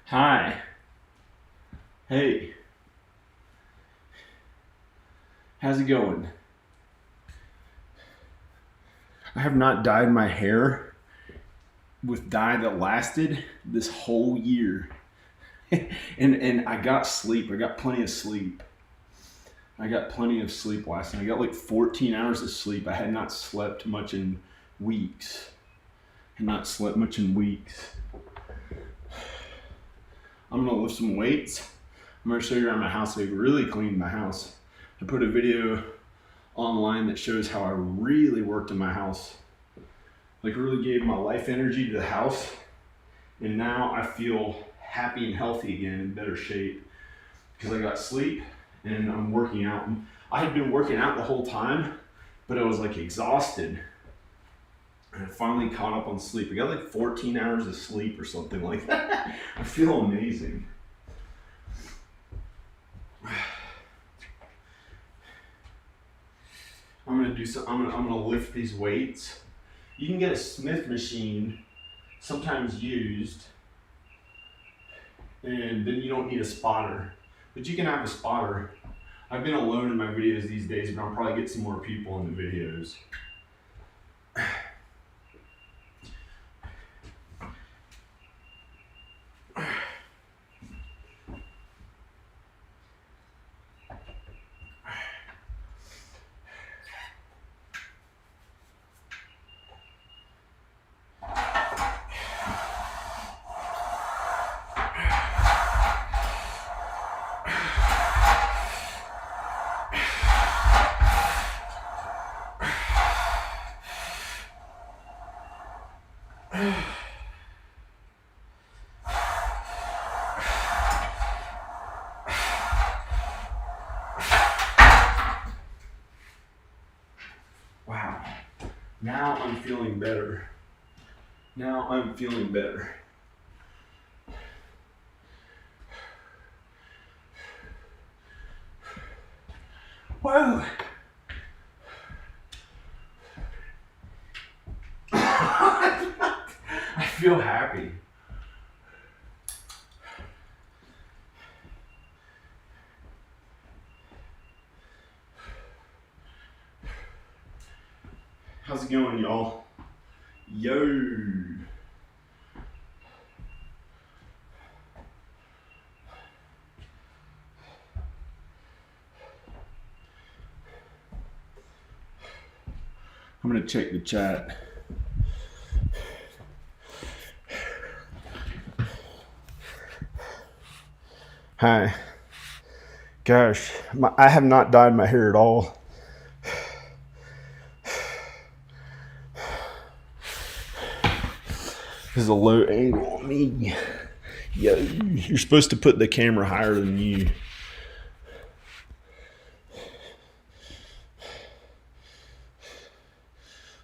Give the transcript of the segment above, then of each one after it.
Hi. Hey. How's it going? I have not dyed my hair with dye that lasted this whole year. and I got sleep. I got plenty of sleep. I got plenty of sleep last night. I got like 14 hours of sleep. I had not slept much in weeks. Had not slept much in weeks. I'm gonna lift some weights. I'm gonna show you around my house. I really cleaned my house. I put a video online that shows how I really worked in my house. Like really gave my life energy to the house. And now I feel happy and healthy again, in better shape. Because I got sleep and I'm working out. I had been working out the whole time, but I was like exhausted. And I finally caught up on sleep. I got like 14 hours of sleep or something like that. I feel amazing. I'm gonna lift these weights. You can get a Smith machine, sometimes used, and then you don't need a spotter. But you can have a spotter. I've been alone in my videos these days, but I'll probably get some more people in the videos. Wow. Now I'm feeling better. Now I'm feeling better. Whoa. I feel happy. How's it going, y'all? Yo. I'm gonna check the chat. Hi. Gosh, I have not dyed my hair at all. This is a low angle on me. Yo, you're supposed to put the camera higher than you.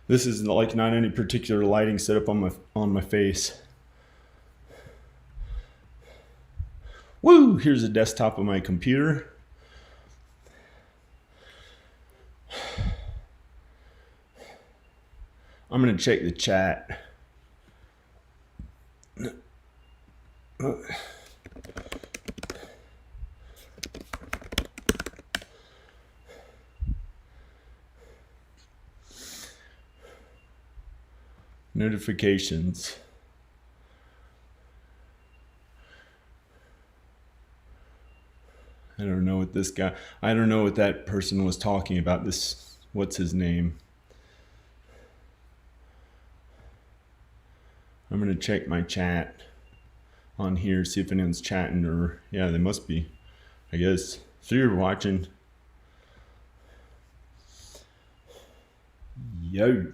This is like not any particular lighting setup on my face. Woo! Here's a desktop of my computer. I'm gonna check the chat. Notifications. I don't know what this guy, I don't know what that person was talking about. This, what's his name? I'm gonna check my chat on here, see if anyone's chatting, or yeah, they must be, I guess. So you're watching. Yo.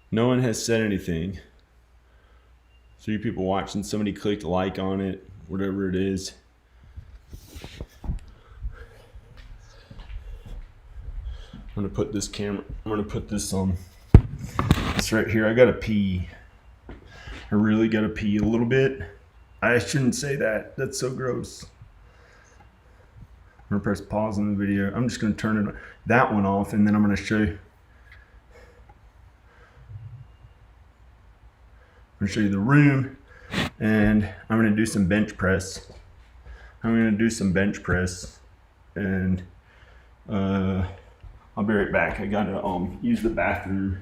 No one has said anything. 3 people watching, somebody clicked like on it, whatever it is. I'm gonna put this camera, I'm gonna put this on. This right here, I gotta pee. I really gotta pee a little bit. I shouldn't say that, that's so gross. I'm gonna press pause on the video. I'm just gonna turn that one off, and then I'm gonna show you. I'm gonna show you the room, and I'm gonna do some bench press. And I'll be right back. I gotta use the bathroom.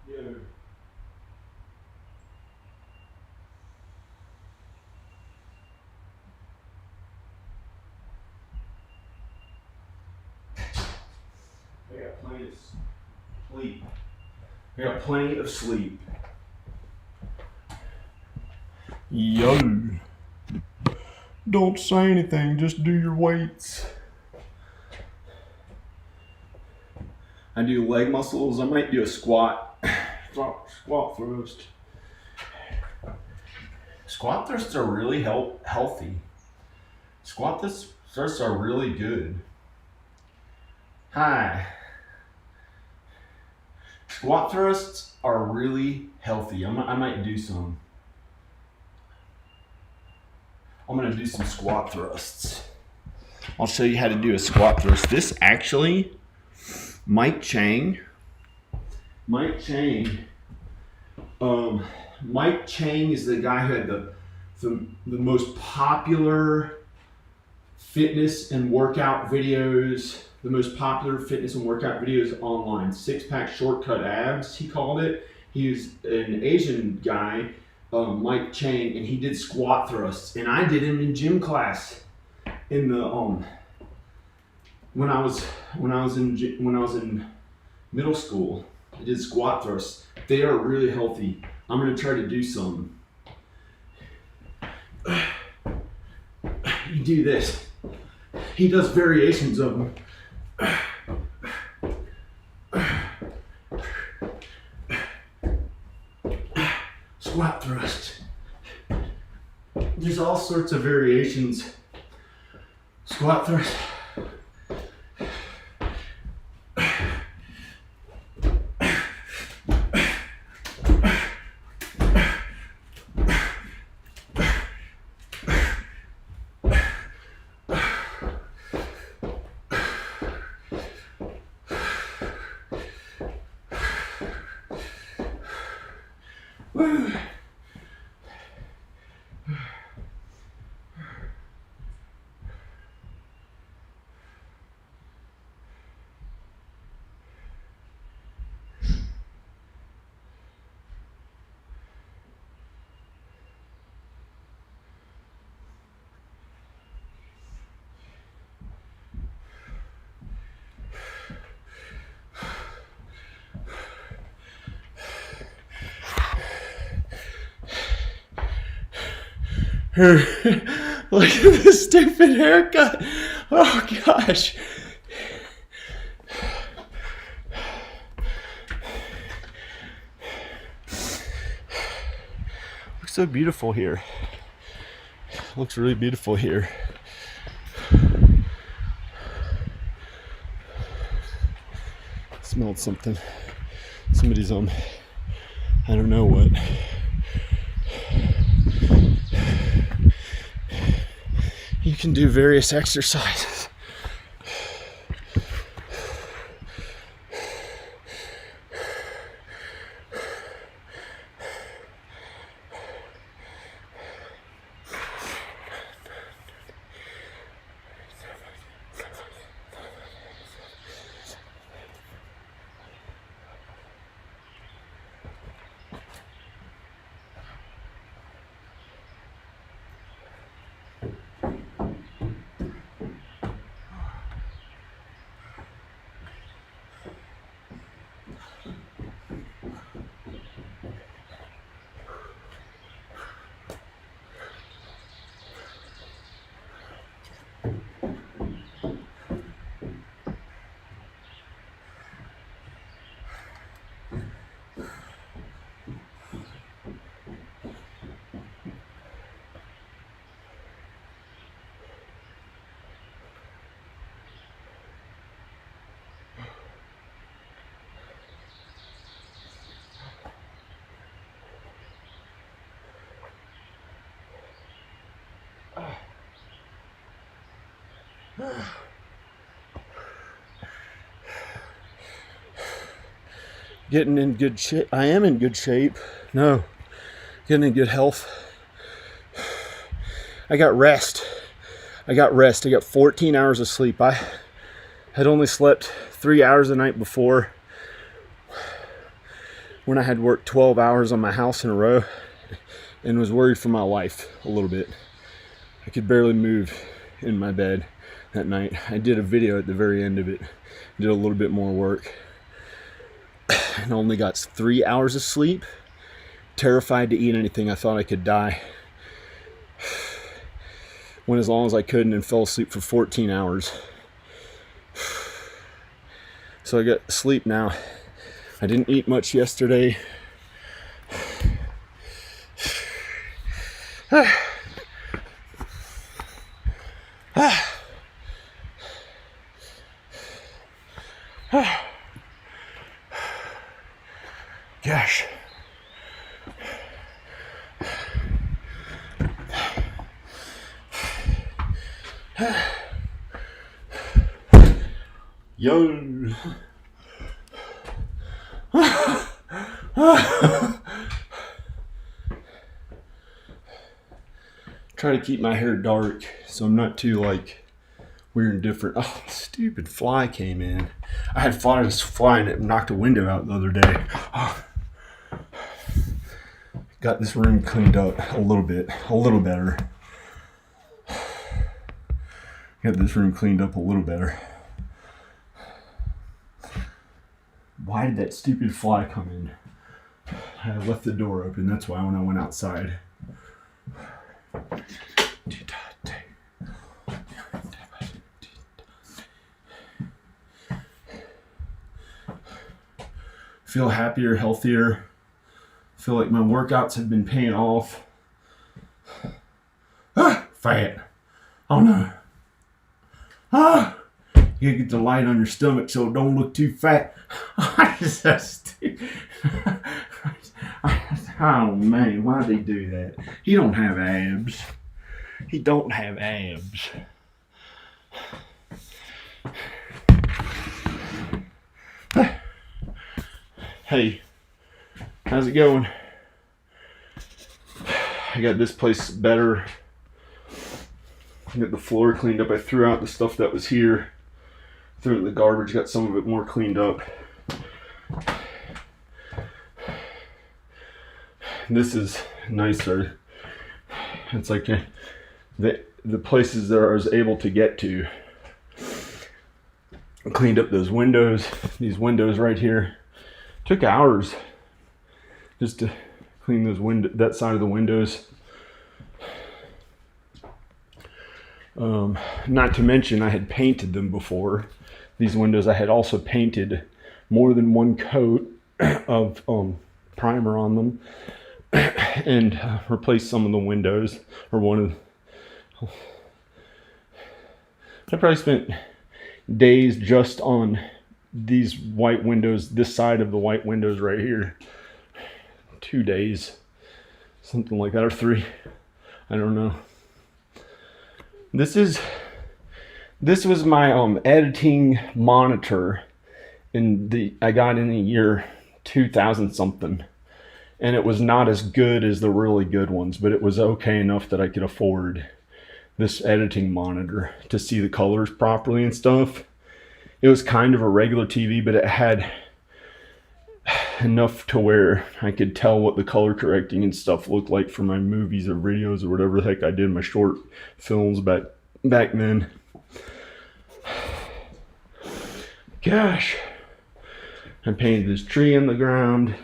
Yo. I got plenty of sleep. I got plenty of sleep. Yo. Don't say anything, just do your weights. I do leg muscles. I might do a squat. Squat thrust. Squat thrusts are really healthy. Squat thrusts are really good. Hi. Squat thrusts are really healthy. I might do some. I'm gonna do some squat thrusts. I'll show you how to do a squat thrust. This actually, Mike Chang is the guy who had the most popular fitness and workout videos, online. Six-pack shortcut abs, he called it. He's an Asian guy, Mike Chang, and he did squat thrusts, and I did him in gym class in the when I was in middle school. I did squat thrusts. They are really healthy. I'm gonna try to do some. You do this. He does variations of them. Squat thrust. There's all sorts of variations. Squat thrust. Woo. Look at this stupid haircut. Oh gosh. Looks so beautiful here. Looks really beautiful here. Smelled something. Somebody's I don't know what. You can do various exercises. Getting in good shape. I am in good shape. No, getting in good health. I got rest. I got 14 hours of sleep. I had only slept 3 hours the night before when I had worked 12 hours on my house in a row and was worried for my life a little bit. I could barely move in my bed that night. I did a video at the very end of it, did a little bit more work, and only got 3 hours of sleep. Terrified to eat anything. I thought I could die. Went as long as I could and then fell asleep for 14 hours. So I got sleep now. I didn't eat much yesterday. Gosh. Yo. Try to keep my hair dark so I'm not too like weird and different. Oh, stupid fly came in. I had flies flying and it knocked a window out the other day. Oh. Got this room cleaned up a little better. Got this room cleaned up a little better. Why did that stupid fly come in? I left the door open, that's why when I went outside. Feel happier, healthier. Feel like my workouts have been paying off. Fat. Oh no. You gotta get the light on your stomach so it don't look too fat. Oh man, why'd they do that? He don't have abs. He don't have abs. Hey, how's it going? I got this place better. I got the floor cleaned up. I threw out the stuff that was here. Threw it in the garbage, got some of it more cleaned up. This is nicer. It's like the places that I was able to get to. I cleaned up those windows. These windows right here. Took hours just to clean those that side of the windows. Not to mention I had painted them before. These windows I had also painted more than one coat of primer on them and replaced some of the windows, or one of. I probably spent days just on these white windows, this side of the white windows right here. 2 days, something like that, or 3. I don't know. This was my editing monitor I got in the year 2000 something, and it was not as good as the really good ones, but it was okay enough that I could afford this editing monitor to see the colors properly and stuff. It was kind of a regular TV, but it had enough to where I could tell what the color correcting and stuff looked like for my movies or videos or whatever the heck I did, my short films back then. Gosh. I painted this tree in the ground.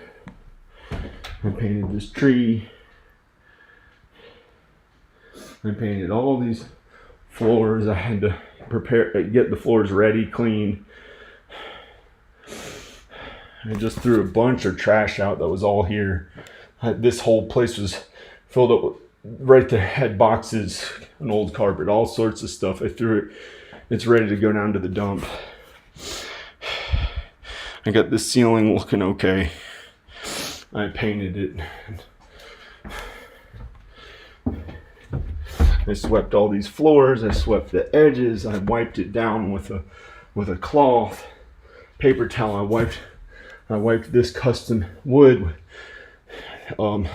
I painted this tree. I painted all these floors. I had to get the floors ready, clean. I just threw a bunch of trash out that was all here. This whole place was filled up with, right there, had boxes, an old carpet, all sorts of stuff. I threw it. It's ready to go down to the dump. I got this ceiling looking okay. I painted it. I swept all these floors. I swept the edges. I wiped it down with a cloth, paper towel. I wiped this custom wood. I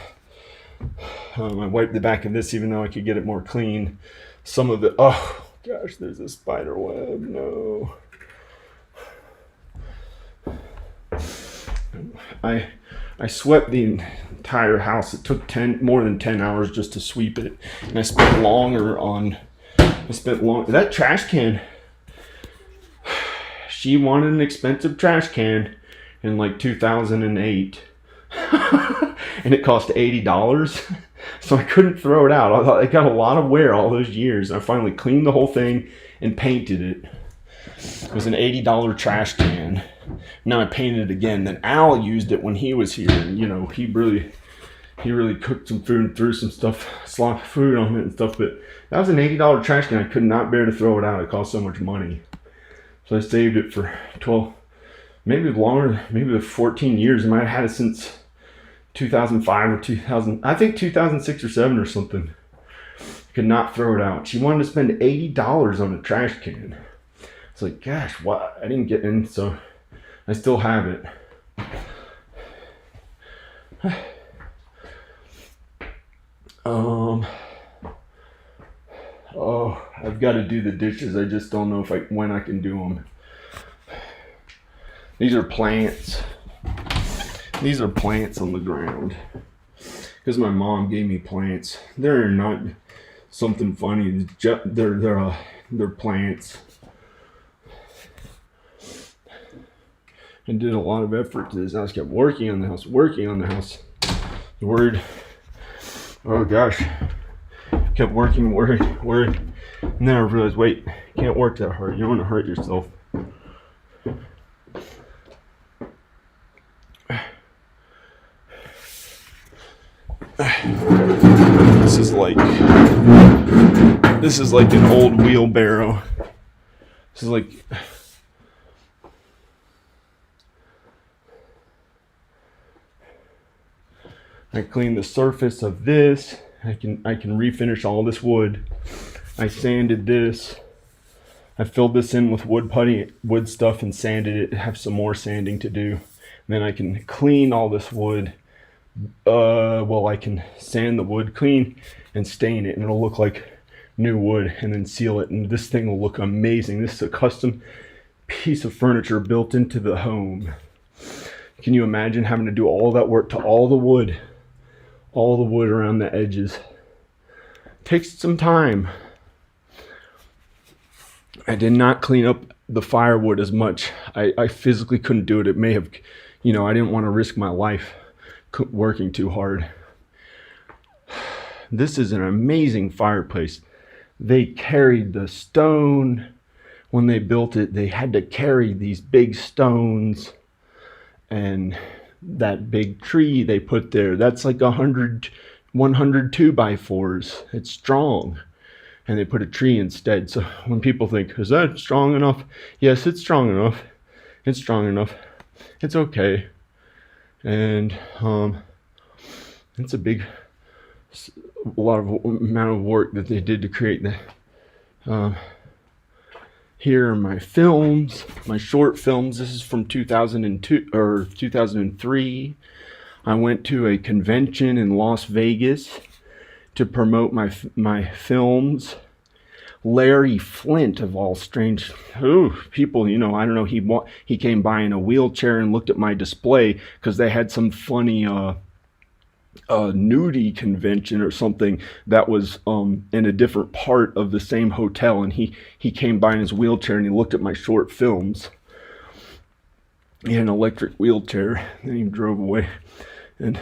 wiped the back of this, even though I could get it more clean. Some of it. Oh gosh, there's a spider web. No. I swept the entire house. It took more than 10 hours just to sweep it, and I spent longer. That trash can. She wanted an expensive trash can in like 2008, and it cost $80. So I couldn't throw it out. I thought it got a lot of wear all those years. I finally cleaned the whole thing and painted it. It was an $80 trash can. Now I painted it again. Then Al used it when he was here, and he really cooked some food and threw some stuff, sloppy food on it and stuff. But that was an $80 trash can. I could not bear to throw it out. It cost so much money. So I saved it for 12, maybe longer, maybe 14 years. I might have had it since 2005 or 2000. I think 2006 or 7 or something. Could not throw it out. She wanted to spend $80 on a trash can. It's like, gosh, what? I didn't get in, so I still have it. Oh, I've got to do the dishes. I just don't know when I can do them. These are plants. These are plants on the ground. Because my mom gave me plants. They're not something funny. They're plants. I did a lot of effort to this house. Kept working on the house. The word, oh gosh, kept working, worried. And then I realized, wait, you can't work that hard. You don't want to hurt yourself. This is like an old wheelbarrow. This is like, I cleaned the surface of this. I can refinish all this wood. I sanded this. I filled this in with wood putty, wood stuff, and sanded it. Have some more sanding to do. And then I can clean all this wood. I can sand the wood clean and stain it, and it'll look like new wood, and then seal it, and this thing will look amazing. This is a custom piece of furniture built into the home. Can you imagine having to do all that work to all the wood around the edges? It takes some time. I did not clean up the firewood as much. I physically couldn't do it. It may have, I didn't want to risk my life working too hard. This is an amazing fireplace. They carried the stone. When they built it, they had to carry these big stones, and that big tree they put there, that's like 100 2x4s. It's strong, and they put a tree instead. So when people think, is that strong enough? Yes, it's strong enough. It's okay. And it's a lot of amount of work that they did to create that. Here are my films, my short films. This is from 2002 or 2003. I went to a convention in Las Vegas to promote my films. Larry Flint, of all strange people, I don't know, he came by in a wheelchair and looked at my display because they had some funny nudie convention or something that was in a different part of the same hotel, and he came by in his wheelchair and he looked at my short films. He had an electric wheelchair, and he drove away. And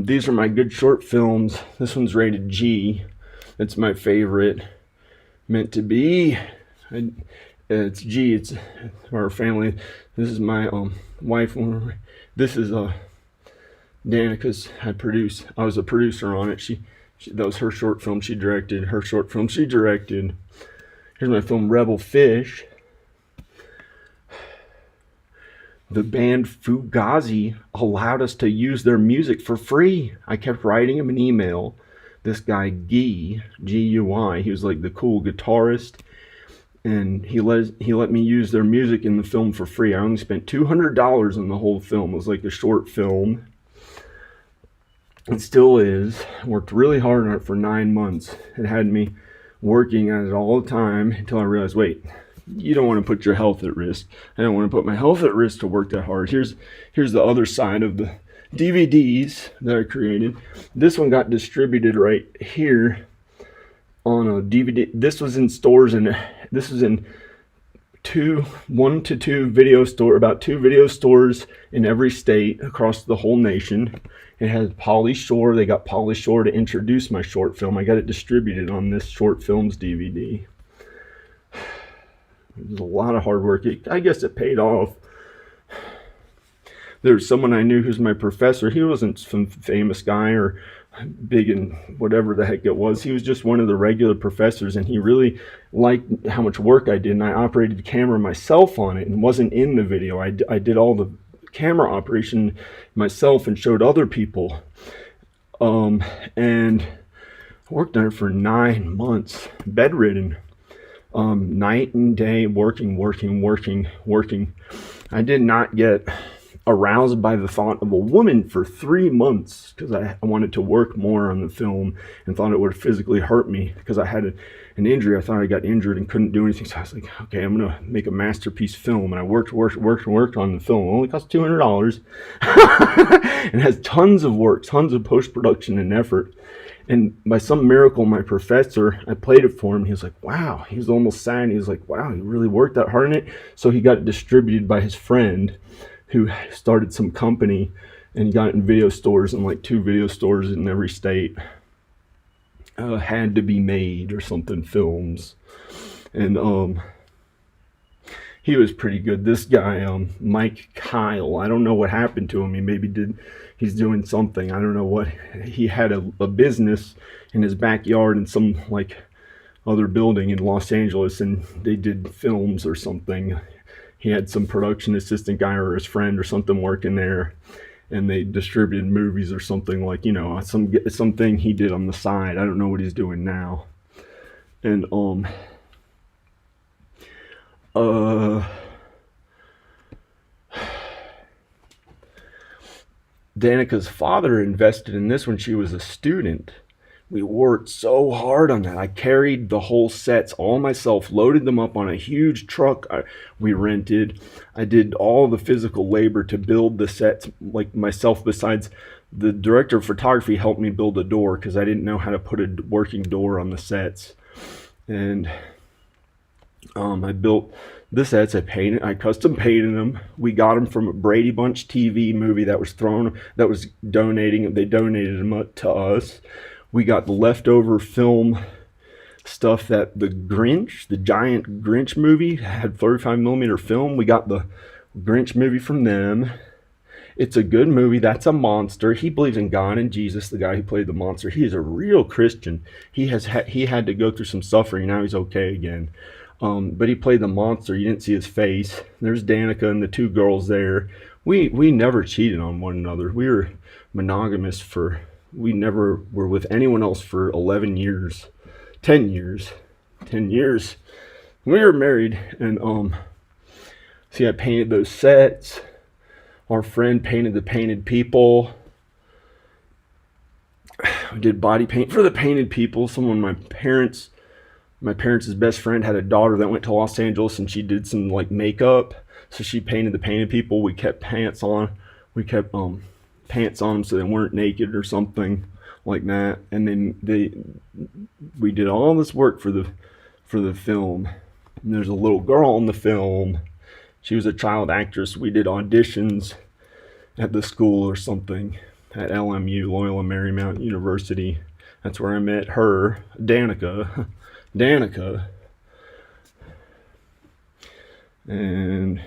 these are my good short films. This one's rated G. It's my favorite. Meant to be. It's G. It's our family. This is my wife. This is Danica's. I was a producer on it. She that was her short film she directed. Here's my film Rebel Fish. The band Fugazi allowed us to use their music for free. I kept writing them an email. this guy Gui, he was like the cool guitarist, and he let me use their music in the film for free. I only spent $200 on the whole film. It was like a short film. It still is. Worked really hard on it for 9 months. It had me working at it all the time until I realized, wait, you don't want to put your health at risk. I don't want to put my health at risk to work that hard. Here's the other side of the DVDs that I created. This one got distributed right here on a DVD. This was in stores, and this was in one to two video store, about 2 video stores in every state across the whole nation. It has Pauly Shore. They got Pauly Shore to introduce my short film. I got it distributed on this short films DVD. It was a lot of hard work. I guess it paid off. There's someone I knew who's my professor. He wasn't some famous guy or big in whatever the heck it was. He was just one of the regular professors, and he really liked how much work I did, and I operated the camera myself on it and wasn't in the video. I did all the camera operation myself and showed other people, and worked on it for 9 months, bedridden, night and day, working. I did not get aroused by the thought of a woman for 3 months because I wanted to work more on the film and thought it would physically hurt me because I had an injury. I thought I got injured and couldn't do anything. So I was like, okay, I'm going to make a masterpiece film. And I worked on the film. It only cost $200 and has tons of work, tons of post-production and effort. And by some miracle, my professor, I played it for him. He was like, wow. He was almost sad. He was like, wow, you really worked that hard on it. So he got it distributed by his friend who started some company, and he got it in video stores, and like 2 video stores in every state. Had to be made or something films. And he was pretty good. This guy, Mike Kyle, I don't know what happened to him. He's doing something. I don't know what. He had a business in his backyard in some like other building in Los Angeles, and they did films or something. He had some production assistant guy or his friend or something working there, and they distributed movies or something, like, you know, something he did on the side. I don't know what he's doing now. And Danica's father invested in this when she was a student. We worked so hard on that. I carried the whole sets all myself, loaded them up on a huge truck we rented. I did all the physical labor to build the sets like myself. Besides, the director of photography helped me build a door because I didn't know how to put a working door on the sets. And I built the sets. I custom painted them. We got them from a Brady Bunch TV movie that was donating. They donated them up to us. We got the leftover film stuff that the giant Grinch movie had 35mm film. We got the Grinch movie from them. It's a good movie. That's a monster. He believes in God and Jesus, the guy who played the monster. He is a real Christian. He had to go through some suffering. Now he's okay again. But he played the monster. You didn't see his face. There's Danica and the 2 girls there. We never cheated on one another. We were monogamous we never were with anyone else for 11 years. 10 years. 10 years. We were married, and see, I painted those sets. Our friend painted the painted people. We did body paint for the painted people. My parents' best friend had a daughter that went to Los Angeles, and she did some like makeup. So she painted the painted people. We kept pants on. We kept pants on them so they weren't naked or something like that. And then we did all this work for the film. And there's a little girl in the film. She was a child actress. We did auditions at the school or something at LMU, Loyola Marymount University. That's where I met her, Danica. And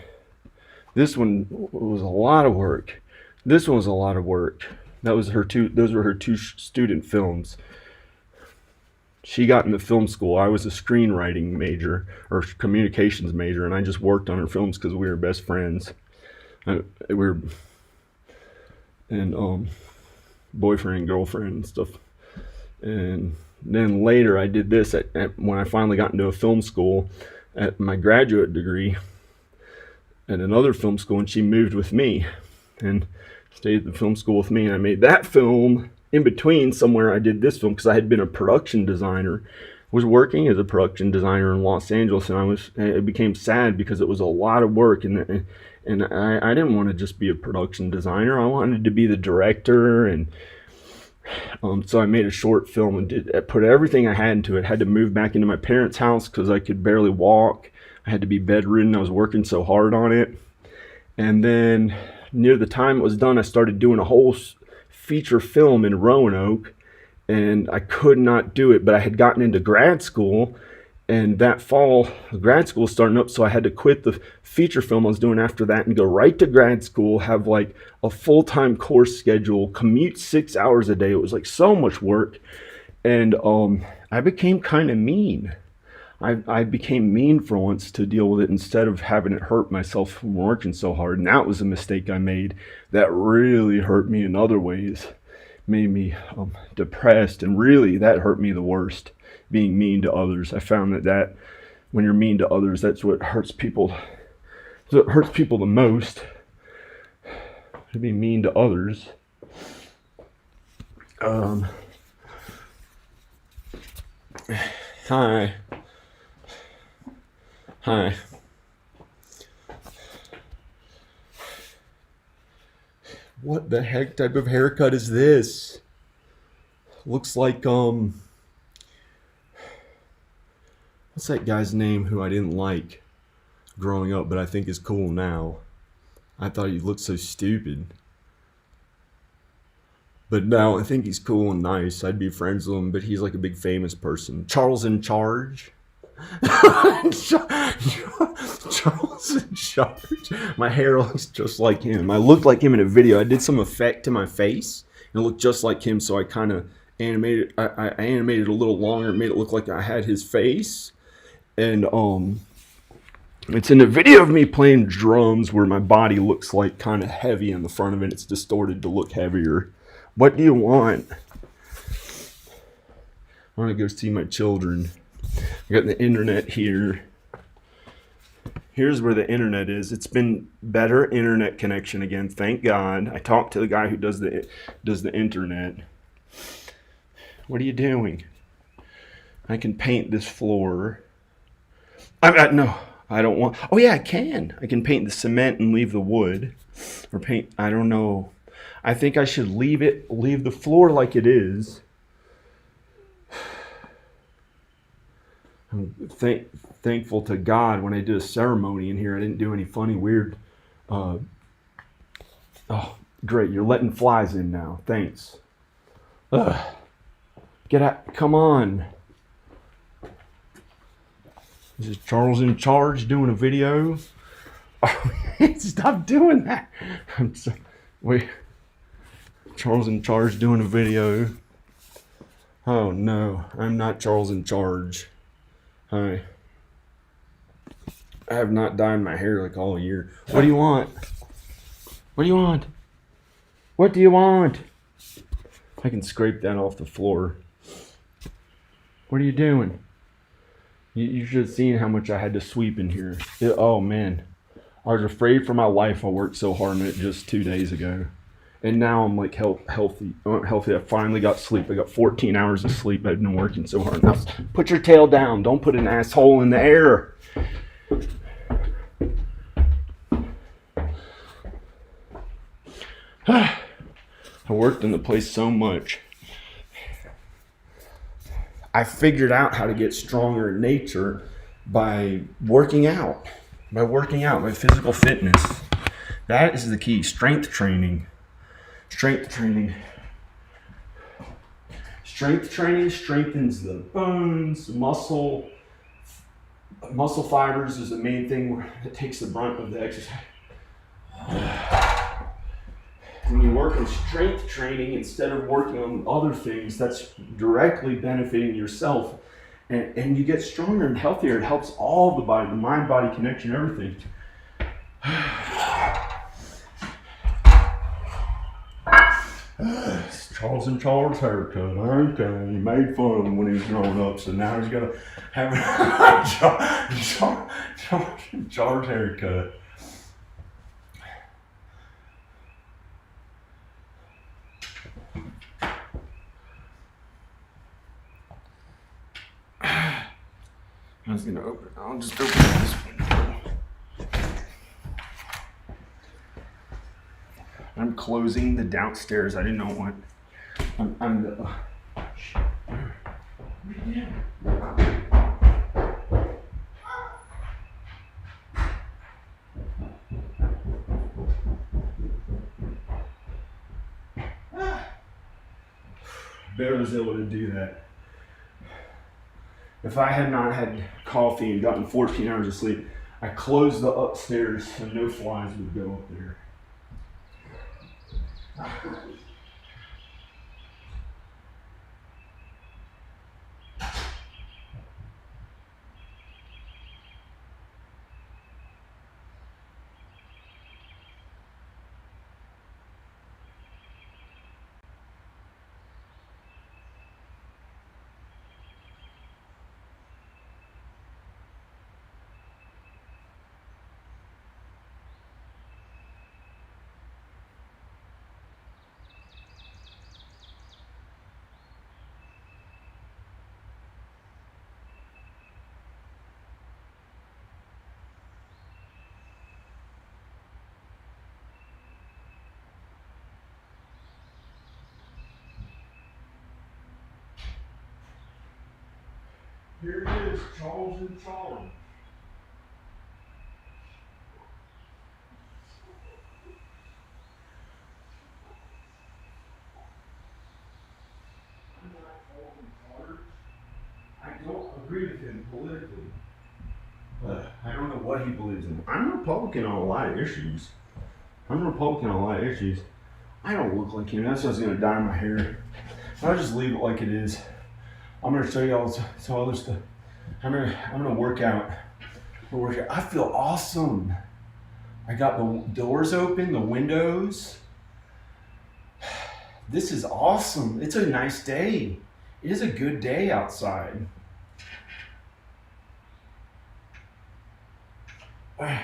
this one was a lot of work. Those were her 2 student films. She got into film school. I was a screenwriting major or communications major, and I just worked on her films because we were best friends. Boyfriend and girlfriend and stuff. And then later I did this when I finally got into a film school at my graduate degree at another film school, and she moved with me and stayed at the film school with me. And I made that film in between somewhere I did this film, because I had been a production designer, was working as a production designer in Los Angeles, and it became sad because it was a lot of work, and I didn't want to just be a production designer. I wanted to be the director, and so I made a short film and put everything I had into it. I had to move back into my parents' house because I could barely walk. I had to be bedridden. I was working so hard on it. And then near the time it was done, I started doing a whole feature film in Roanoke, and I could not do it. But I had gotten into grad school, and that fall grad school was starting up, so I had to quit the feature film I was doing after that and go right to grad school, have like a full-time course schedule, commute 6 hours a day. It was like so much work. And I became kind of mean. I became mean for once to deal with it, instead of having it hurt myself from working so hard. And that was a mistake I made that really hurt me in other ways, made me depressed, and really that hurt me the worst, being mean to others. I found that when you're mean to others, that's what hurts people. It hurts people the most, to be mean to others. Hi. What the heck type of haircut is this? Looks like, what's that guy's name who I didn't like growing up, but I think is cool now? I thought he looked so stupid. But now I think he's cool and nice. I'd be friends with him, but he's like a big famous person. Charles in Charge. Charles in Charge. My hair looks just like him. I looked like him in a video. I did some effect to my face, and it looked just like him, so I kind of animated. I animated it a little longer, made it look like I had his face. And it's in a video of me playing drums where my body looks like kind of heavy in the front of it. It's distorted to look heavier. What do you want? I want to go see my children. I got the internet here. Here's where the internet is. It's been better internet connection again, thank God. I talked to the guy who does the internet. What are you doing? I can paint this floor. No, I don't want. Oh yeah, I can. I can paint the cement and leave the wood, or paint. I don't know. I think I should leave the floor like it is. I'm thankful to God when I did a ceremony in here, I didn't do any funny, weird. Oh, great! You're letting flies in now. Thanks. Get out! Come on. This is Charles in Charge doing a video. Stop doing that! I'm sorry. Wait. Charles in Charge doing a video. Oh no, I'm not Charles in Charge. Hi. I have not dyed my hair like all year. What do you want? What do you want? What do you want? I can scrape that off the floor. What are you doing? You should have seen how much I had to sweep in here. Oh man. I was afraid for my life. I worked so hard on it just 2 days ago. And now I'm like healthy. I finally got sleep. I got 14 hours of sleep. I've been working so hard. Now put your tail down. Don't put an asshole in the air. I worked in the place so much. I figured out how to get stronger in nature by working out. My physical fitness. That is the key. Strength training. Strength training strengthens the bones, muscle fibers is the main thing that takes the brunt of the exercise. When you work in strength training instead of working on other things, that's directly benefiting yourself, and you get stronger and healthier. It helps all the body, the mind-body connection, everything. Charles and Charles haircut. Okay, he made fun of him when he was growing up, so now he's gonna have a Charles haircut. I was gonna open. I'll just open this window. I'm closing the downstairs. I didn't know what. I'm the. Bear was able to do that. If I had not had coffee and gotten 14 hours of sleep, I closed the upstairs so no flies would go up there. Here it is, Charles and Charles. I don't agree with him politically. I don't know what he believes in. I'm Republican on a lot of issues. I don't look like him. That's why I was going to dye my hair. I'll just leave it like it is. I'm going to show y'all some other stuff. I'm gonna work out. I feel awesome. I got the doors open, the windows. This is awesome. It's a nice day. It is a good day outside. Hey.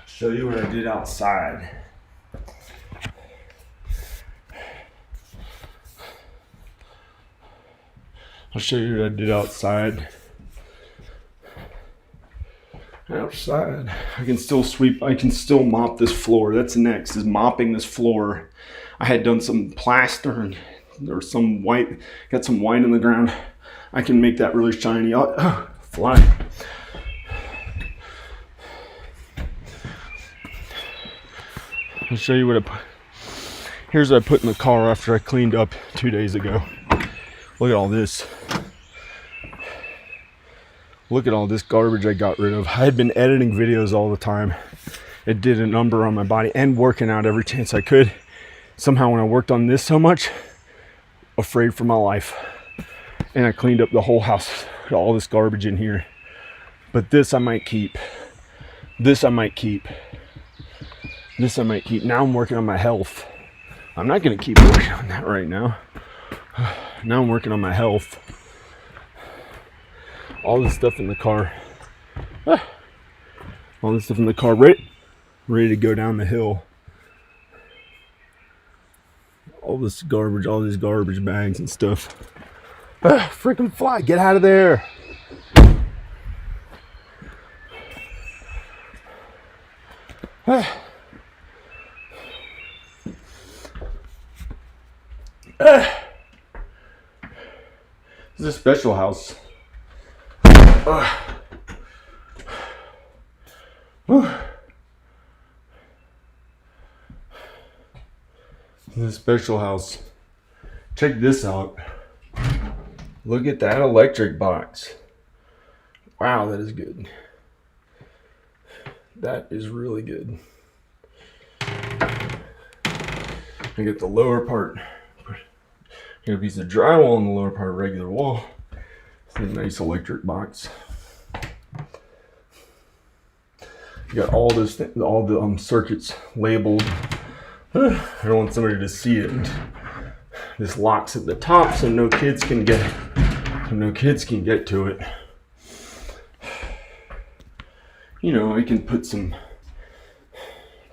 Show you what I did outside. I'll show you what I did outside. Outside, I can still sweep, I can still mop this floor. That's next, is mopping this floor. I had done some plaster and or some white, got some white in the ground. I can make that really shiny. Fly. I'll show you what I put. Here's what I put in the car after I cleaned up 2 days ago. Look at all this. Look at all this garbage I got rid of. I had been editing videos all the time. It did a number on my body and working out every chance I could. Somehow when I worked on this so much, afraid for my life. And I cleaned up the whole house. All this garbage in here. But this I might keep. This I might keep. This I might keep. Now I'm working on my health. I'm not going to keep working on that right now. Now I'm working on my health. All this stuff in the car. All this stuff in the car. Ready to go down the hill. All this garbage, all these garbage bags and stuff. Freaking fly, get out of there. This is a special house. This is a special house. Check this out. Look at that electric box. Wow, that is good. That is really good. I get the lower part. Got a piece of drywall on the lower part of regular wall. It's a nice electric box. You got all this, all the circuits labeled. I don't want somebody to see it. This locks at the top so no kids can get to it. You know, I can put some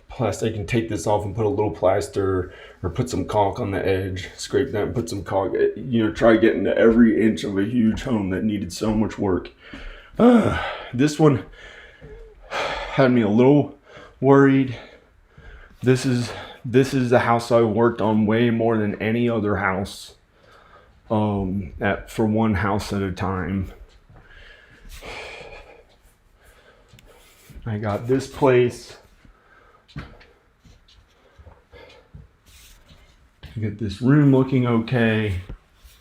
plastic. I can take this off and put a little plaster or put some caulk on the edge, scrape that and put some caulk. You know, try getting to every inch of a huge home that needed so much work. This one had me a little worried. This is the house I worked on way more than any other house. For one house at a time. I got this place. Get this room looking okay.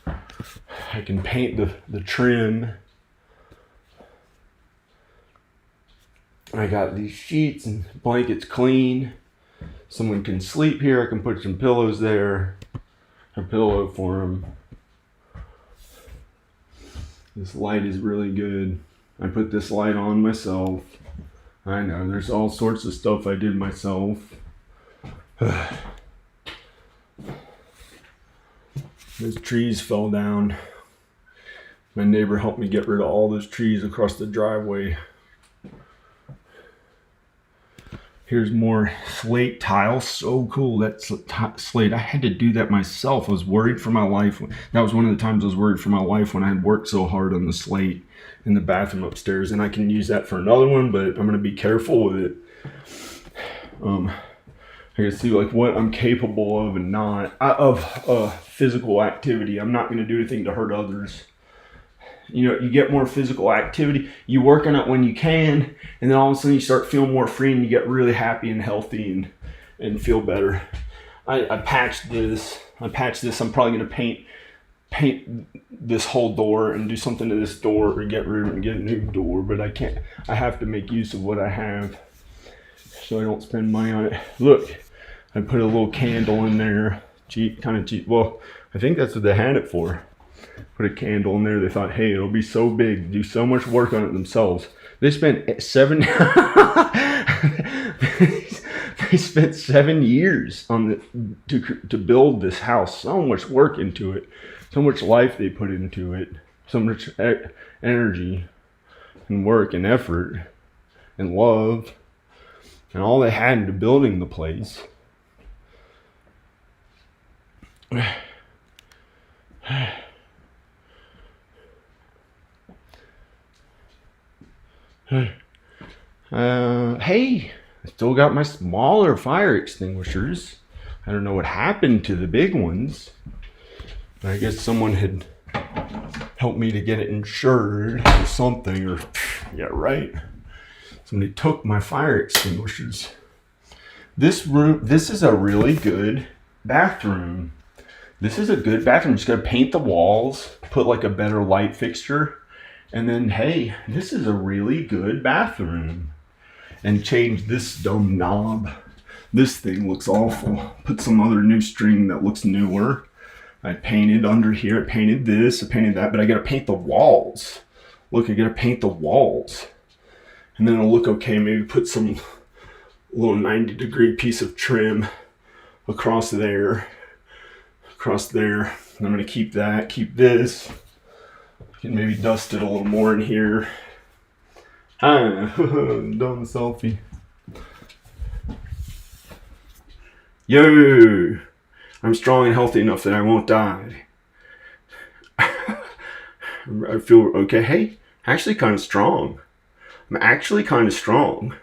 I can paint the trim. I got these sheets and blankets clean. Someone can sleep here. I can put some pillows there. A pillow for them. This light is really good. I put this light on myself. I know, there's all sorts of stuff I did myself. Those trees fell down. My neighbor helped me get rid of all those trees across the driveway. Here's more slate tile. So cool, that slate. I had to do that myself. I was worried for my life. That was one of the times I was worried for my life when I had worked so hard on the slate in the bathroom upstairs. And I can use that for another one, but I'm going to be careful with it. I can see like what I'm capable of and not. Of physical activity. I'm not going to do anything to hurt others. You know, you get more physical activity. You work on it when you can, and then all of a sudden you start feeling more free and you get really happy and healthy and feel better. I patched this. I'm probably going to paint this whole door and do something to this door or get rid of it and get a new door, but I can't. I have to make use of what I have so I don't spend money on it. Look, I put a little candle in there. Cheap, kind of cheap. Well, I think that's what they had it for. Put a candle in there. They thought, hey, it'll be so big, do so much work on it themselves. They spent 7 they spent 7 years on to build this house. So much work into it, so much life they put into it, so much energy and work and effort and love, and all they had into building the place. Hey, I still got my smaller fire extinguishers. I don't know what happened to the big ones. I guess someone had helped me to get it insured or something, yeah, right. Somebody took my fire extinguishers. This is a really good bathroom. This is a good bathroom. Just gotta paint the walls, put like a better light fixture, and then hey, this is a really good bathroom. And change this dumb knob. This thing looks awful. Put some other new string that looks newer. I painted under here. I painted this. I painted that. But I gotta paint the walls. Look, I gotta paint the walls. And then it'll look okay. Maybe put some little 90-degree piece of trim across there. Across there. And I'm gonna keep that. Keep this. Can maybe dust it a little more in here. Hi, doing the selfie. Yo, I'm strong and healthy enough that I won't die. I feel okay. Hey, actually kind of strong. I'm actually kind of strong.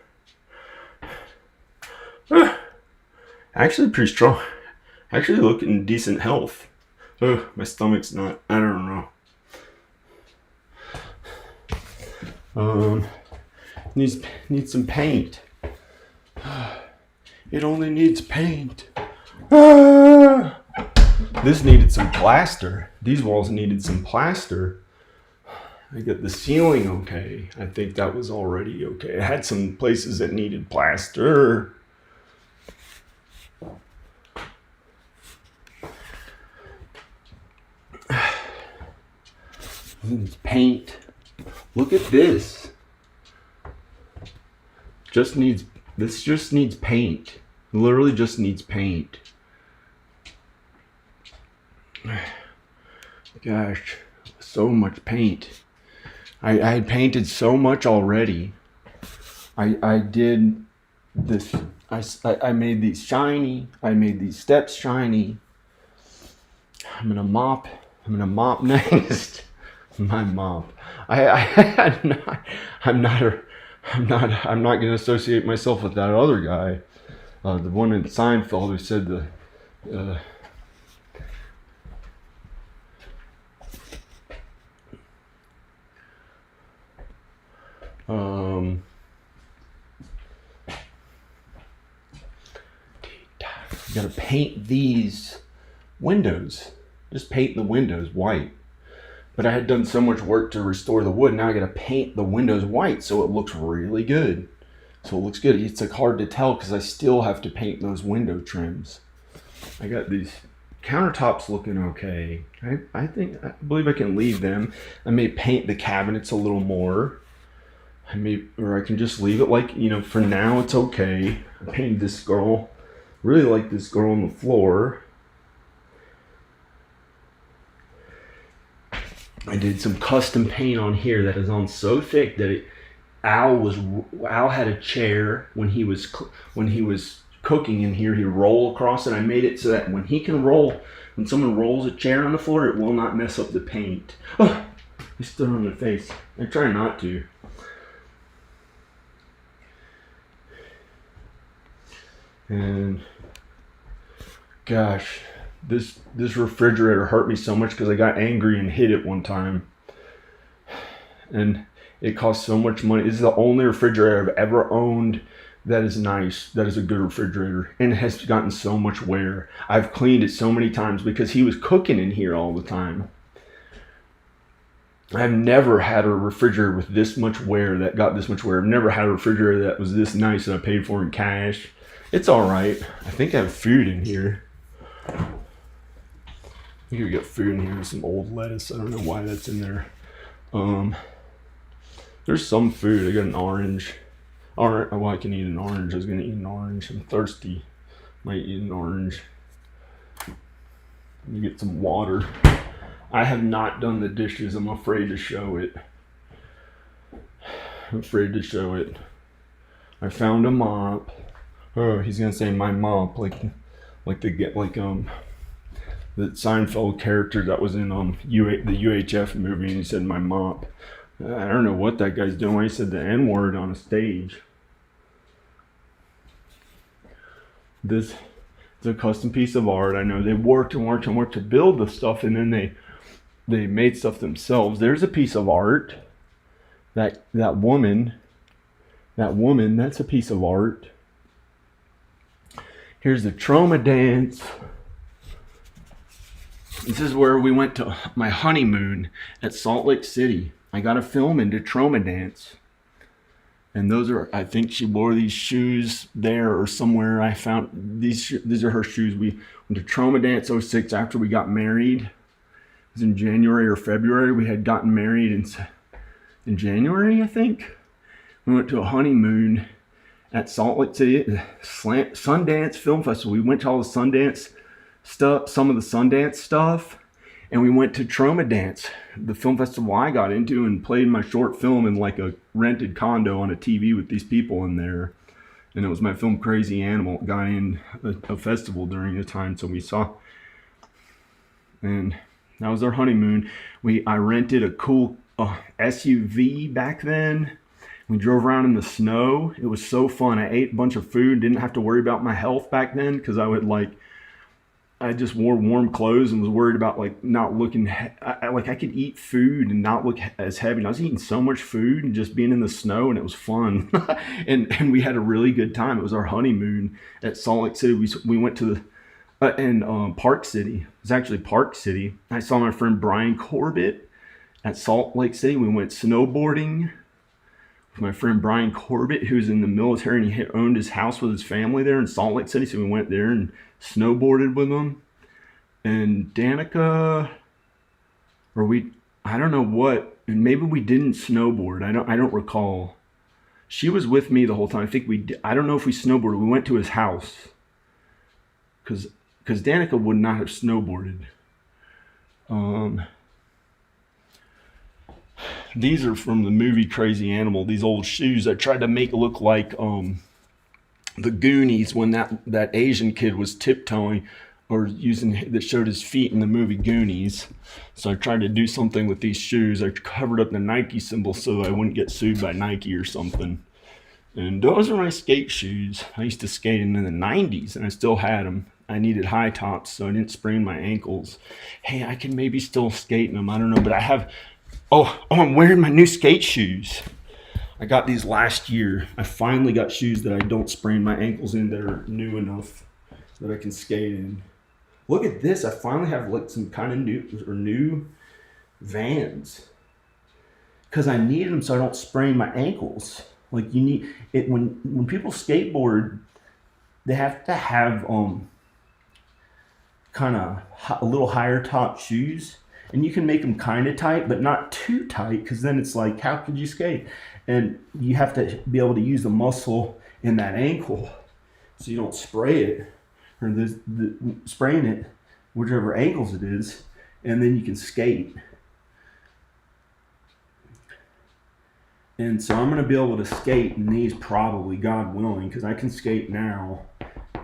Actually pretty strong. Actually look in decent health. My stomach's not, I don't know. Needs some paint. It only needs paint. This needed some plaster. These walls needed some plaster. I got the ceiling okay. I think that was already okay. It had some places that needed plaster. Needs paint. Look at this. This just needs paint. Literally just needs paint. Gosh, so much paint. I had painted so much already. I did this. I made these shiny. I made these steps shiny. I'm gonna mop next. My mop. I'm not going to associate myself with that other guy. The one in Seinfeld who said you got to paint these windows. Just paint the windows white. But I had done so much work to restore the wood. Now I got to paint the windows white so it looks really good. So it looks good. It's like hard to tell because I still have to paint those window trims. I got these countertops looking okay. I believe I can leave them. I may paint the cabinets a little more. Or I can just leave it like, for now it's okay. I painted this girl. Really like this girl on the floor. I did some custom paint on here that is on so thick that Al had a chair when he was cooking in here. He'd roll across it. I made it so that when someone rolls a chair on the floor, it will not mess up the paint. Oh, I stood on the face. I try not to. And gosh. This refrigerator hurt me so much because I got angry and hit it one time. And it cost so much money. This is the only refrigerator I've ever owned that is nice. That is a good refrigerator. And it has gotten so much wear. I've cleaned it so many times because he was cooking in here all the time. I've never had a refrigerator with this much wear that got this much wear. I've never had a refrigerator that was this nice that I paid for in cash. It's all right. I think I have food in here. I think we got food in here, some old lettuce. I don't know why that's in there. There's some food. I got an orange. Alright, well, I can eat an orange. I was gonna eat an orange. I'm thirsty. Might eat an orange. Let me get some water. I have not done the dishes. I'm afraid to show it. I found a mop. Oh, he's gonna say my mop, like the Seinfeld character that was in the UHF movie, and he said my mop. I don't know what that guy's doing. He said the N-word on a stage. This is a custom piece of art. I know they worked to build the stuff, and then they made stuff themselves. There's a piece of art. That woman, that's a piece of art. Here's the Troma Dance. This is where we went to my honeymoon at Salt Lake City. I got a film into Troma Dance. And those are, I think she wore these shoes there or somewhere. I found these are her shoes. We went to Troma Dance 06 after we got married. It was in January or February. We had gotten married in January, I think. We went to a honeymoon at Salt Lake City, Sundance Film Festival. We went to all the Sundance stuff, some of the Sundance stuff, and we went to Troma Dance, the film festival I got into, and played my short film in like a rented condo on a TV with these people in there. And it was my film Crazy Animal. It got in a festival during the time, so we saw. And that was our honeymoon. I rented a cool SUV back then. We drove around in the snow. It was so fun. I ate a bunch of food. Didn't have to worry about my health back then because I just wore warm clothes and was worried about like not looking I could eat food and not look as heavy. And I was eating so much food and just being in the snow, and it was fun. and we had a really good time. It was our honeymoon at Salt Lake City. We went to the Park City. It was actually Park City. I saw my friend Brian Corbett at Salt Lake City. We went snowboarding with my friend Brian Corbett, who's in the military, and he owned his house with his family there in Salt Lake City. So we went there and snowboarded with them. And Danica, I don't know what, and maybe we didn't snowboard. I don't recall. She was with me the whole time. I think I don't know if we snowboarded. We went to his house because Danica would not have snowboarded. These are from the movie Crazy Animal. These old shoes I tried to make look like the Goonies when that Asian kid was tiptoeing or that showed his feet in the movie Goonies. So I tried to do something with these shoes. I covered up the Nike symbol so I wouldn't get sued by Nike or something. And those are my skate shoes. I used to skate in the 90s and I still had them. I needed high tops so I didn't sprain my ankles. Hey, I can maybe still skate in them. I don't know, but I have... Oh, I'm wearing my new skate shoes. I got these last year. I finally got shoes that I don't sprain my ankles in, that are new enough that I can skate in. Look at this. I finally have like some kind of new Vans. Because I need them so I don't sprain my ankles. Like you need it when people skateboard, they have to have kind of a little higher top shoes. And you can make them kind of tight, but not too tight, because then it's like, how could you skate? And you have to be able to use the muscle in that ankle so you don't spray it, or spraying it, whichever ankles it is, and then you can skate. And so I'm going to be able to skate in these probably, God willing, because I can skate now.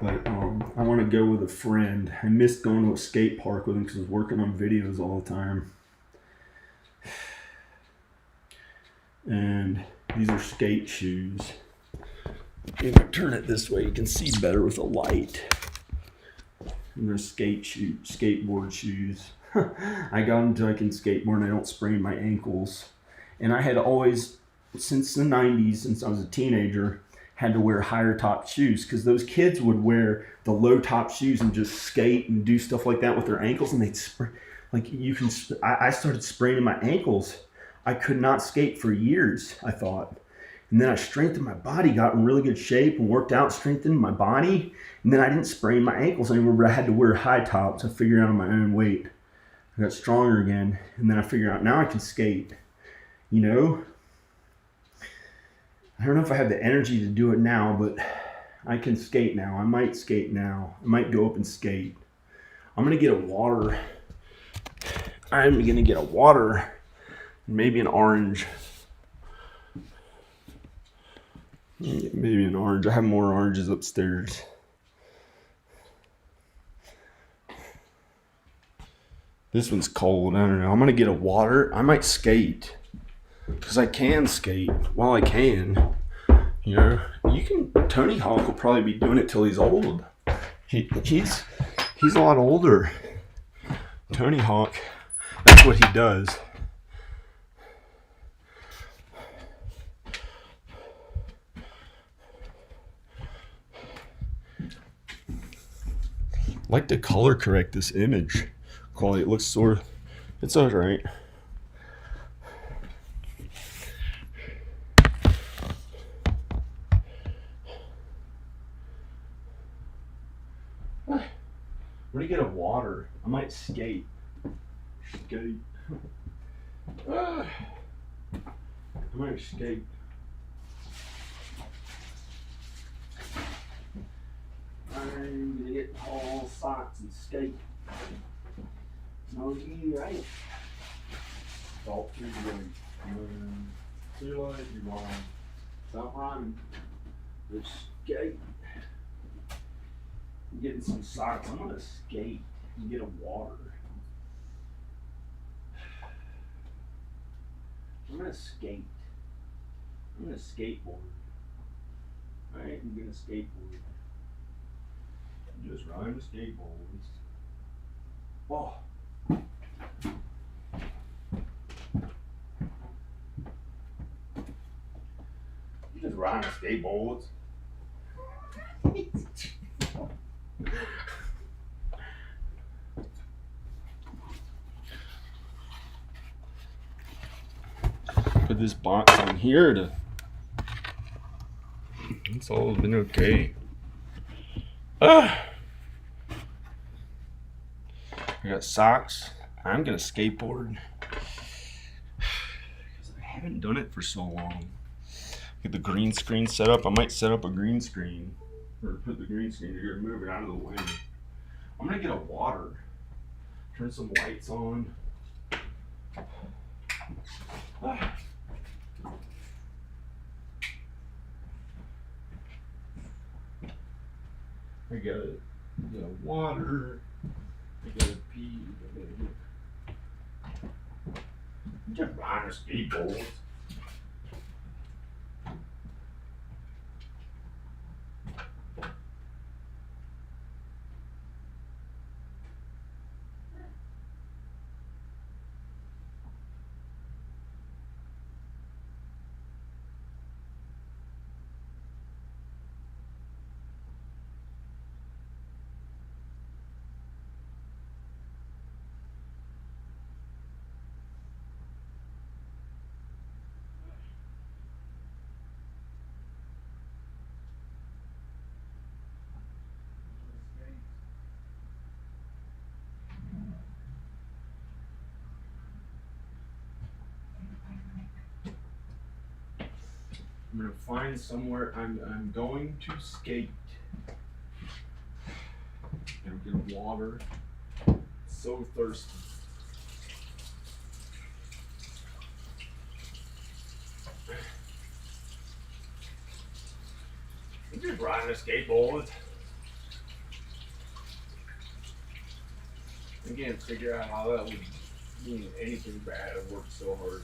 But I want to go with a friend. I missed going to a skate park with him because I was working on videos all the time. And these are skate shoes. If I turn it this way, you can see better with the light. And they're skateboard shoes. I got them so I can skateboard and I don't sprain my ankles. And I had always, since the 90s, since I was a teenager, had to wear higher top shoes because those kids would wear the low top shoes and just skate and do stuff like that with their ankles, and they'd spray. I started spraining my ankles. I could not skate for years, I thought. And then I strengthened my body, got in really good shape and worked out, strengthened my body. And then I didn't sprain my ankles anymore, but I had to wear high tops. I figured out on my own weight. I got stronger again. And then I figured out now I can skate, you know? I don't know if I have the energy to do it now, but I can skate now. I might skate now. I might go up and skate. I'm going to get a water. I'm going to get a water, maybe an orange. Maybe an orange. I have more oranges upstairs. This one's cold. I don't know. I'm going to get a water. I might skate. Because I can skate while I can. You know, Tony Hawk will probably be doing it till he's old. He's a lot older. Tony Hawk, that's what he does. like to color correct this image quality. It looks sort of, it's all right. I'm gonna get a water. I might skate. Skate. I might skate. I'm gonna get tall socks and skate. No, you ain't. All too late. Too late, you mom. Stop rhyming. Let's skate. I'm getting some socks. I'm gonna skate and get a water. I'm gonna skate. I'm gonna skateboard. Alright, I'm gonna skateboard. Just ride the skateboards. Oh. You just ride the skateboards. Put this box on here to. It's all been okay. I got socks. I'm gonna skateboard because I haven't done it for so long. Get the green screen set up. I might set up a green screen or put the green screen here and move it out of the way. I'm gonna get a water. Turn some lights on. I gotta get a water. I gotta pee. Just ride a skateboard. I'm gonna find somewhere. I'm going to skate. And get water. So thirsty. I'm just riding a skateboard. I can't figure out how that would mean anything bad. I worked so hard.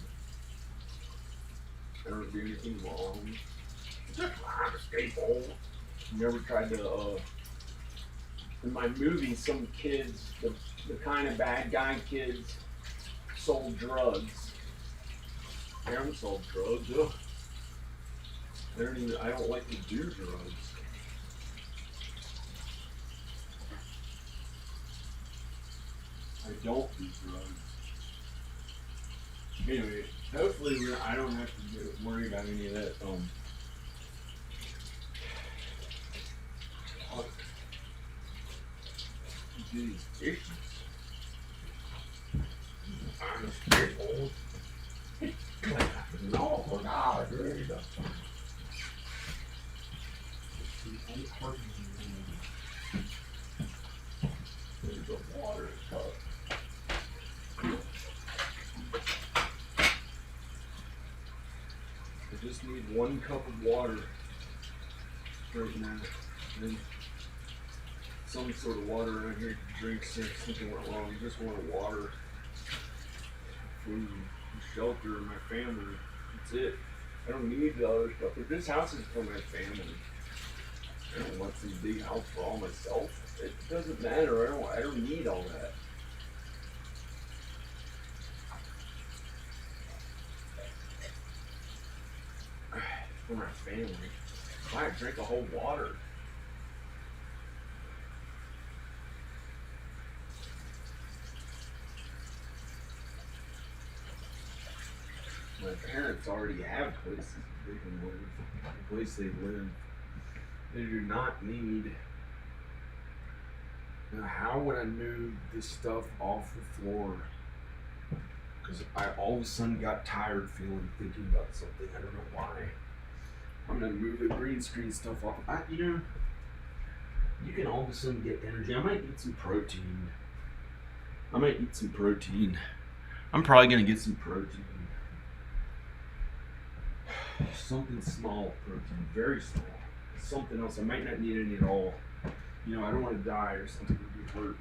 I don't do anything wrong. Just ride a skateboard. Never tried to, in my movie, some kids, the kind of bad guy kids, sold drugs. I haven't sold drugs, ugh. I don't like to do drugs. I don't do drugs. Anyway, hopefully I don't have to worry about any of that. These issues. I'm a skateboard. No, God, really does. There's a water cup. I just need 1 cup of water right now. And some sort of water around here to drink since something went wrong. You just want water, food, shelter, and my family. That's it. I don't need the other stuff. But this house is for my family. I don't want some big house for all myself. It doesn't matter. I don't need all that. For my family. I drink a whole water. parents already have places they can live, the place they live. They do not need. Now, how would I move this stuff off the floor? Because I all of a sudden got tired thinking about something. I don't know why. I'm gonna move the green screen stuff off. You can all of a sudden get energy. I might eat some protein. I'm probably gonna get some protein. Something small protein, very small. Something else. I might not need any at all. I don't want to die or something to get hurt.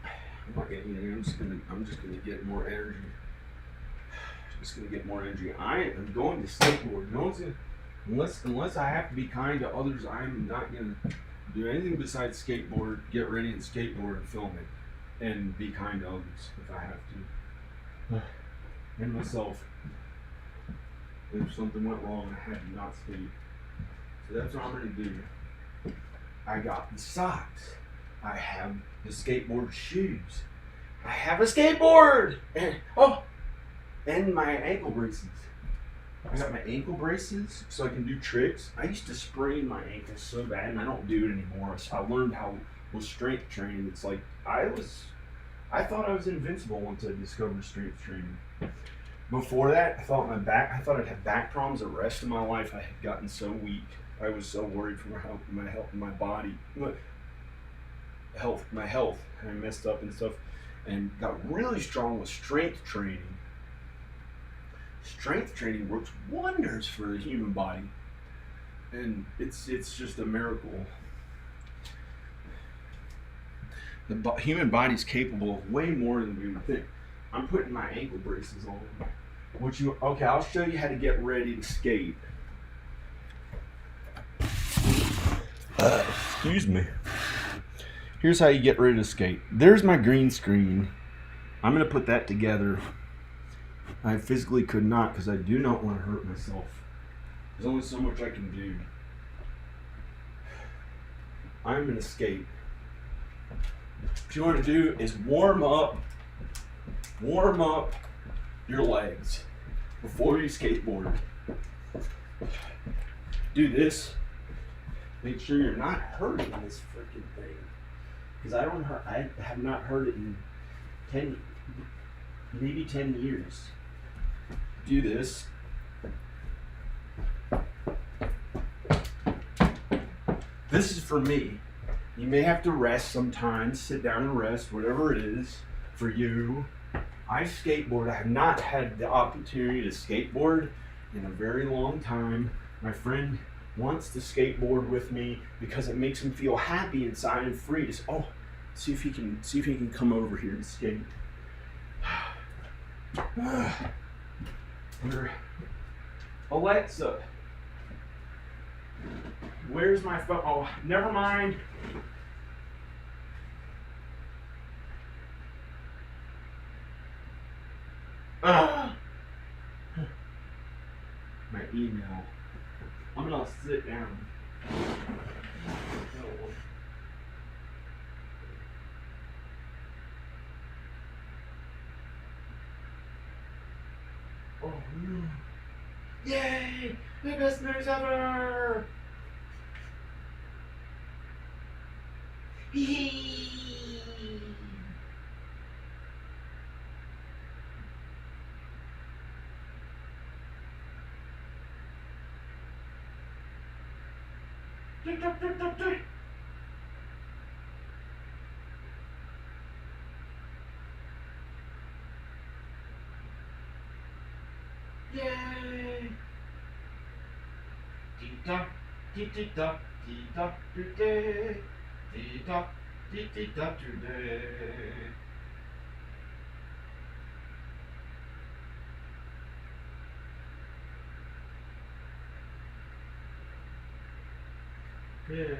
I'm not gonna eat anything. I'm just gonna get more energy. I am going to skateboard. No one's gonna, unless I have to be kind to others, I'm not gonna do anything besides skateboard, get ready and skateboard and film it, and be kind to others if I have to. And myself. If something went wrong, I had to not skate. So that's what I'm gonna do. I got the socks. I have the skateboard shoes. I have a skateboard! And my ankle braces. I got my ankle braces so I can do tricks. I used to sprain my ankles so bad, and I don't do it anymore. So I learned how with strength training. It's like I thought I was invincible once I discovered strength training. Before that, I thought I'd have back problems the rest of my life. I had gotten so weak. I was so worried for my health, my body, my health, and I messed up and stuff, and got really strong with strength training. Strength training works wonders for the human body, and it's just a miracle. The human body's capable of way more than we would think. I'm putting my ankle braces on. Okay, I'll show you how to get ready to skate. Excuse me. Here's how you get ready to skate. There's my green screen. I'm going to put that together. I physically could not because I do not want to hurt myself. There's only so much I can do. I'm going to skate. What you want to do is warm up your legs before you skateboard. Do this. Make sure you're not hurting this freaking thing. Because I have not heard it in maybe 10 years. Do this. This is for me. You may have to rest sometimes, sit down and rest, whatever it is for you. I skateboard. I have not had the opportunity to skateboard in a very long time. My friend wants to skateboard with me because it makes him feel happy inside and free. Just see if he can come over here and skate. Alexa, where's my phone? Oh, never mind. My email. I'm gonna sit down. Oh no. Yay! The best news ever! Hee. Yay! Dee-da, dee-dee-da, dee-da, dee-day. Dee-da, dee-dee-da, dee-day. Yay.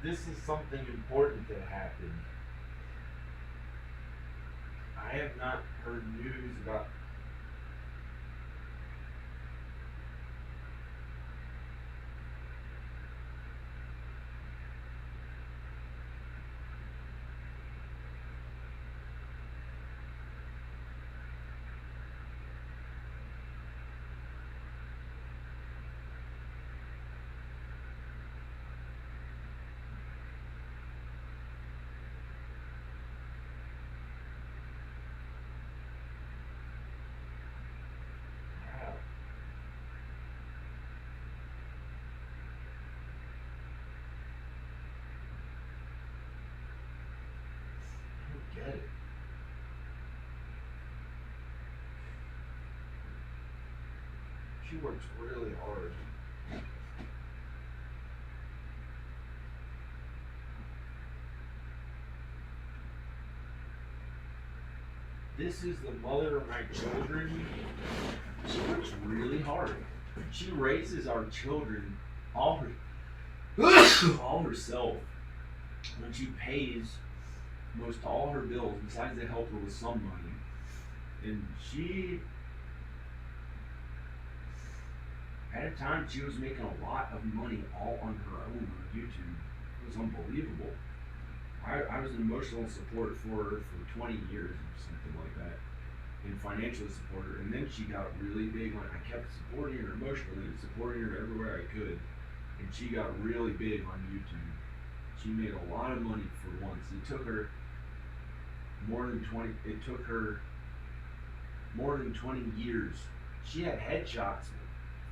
This is something important that happened. I have not heard news about. Wow. I don't get it. She works really hard. This is the mother of my children. She works really hard. She raises our children all all herself. When she pays most all her bills, besides they help her with some money. And she, at a time, she was making a lot of money all on her own on YouTube. It was unbelievable. I was an emotional support for her for 20 years or something like that, and financially support her. And then she got really big on. I kept supporting her emotionally and supporting her everywhere I could, and she got really big on YouTube. She made a lot of money for once. It took her more than 20. It took her more than 20 years. She had headshots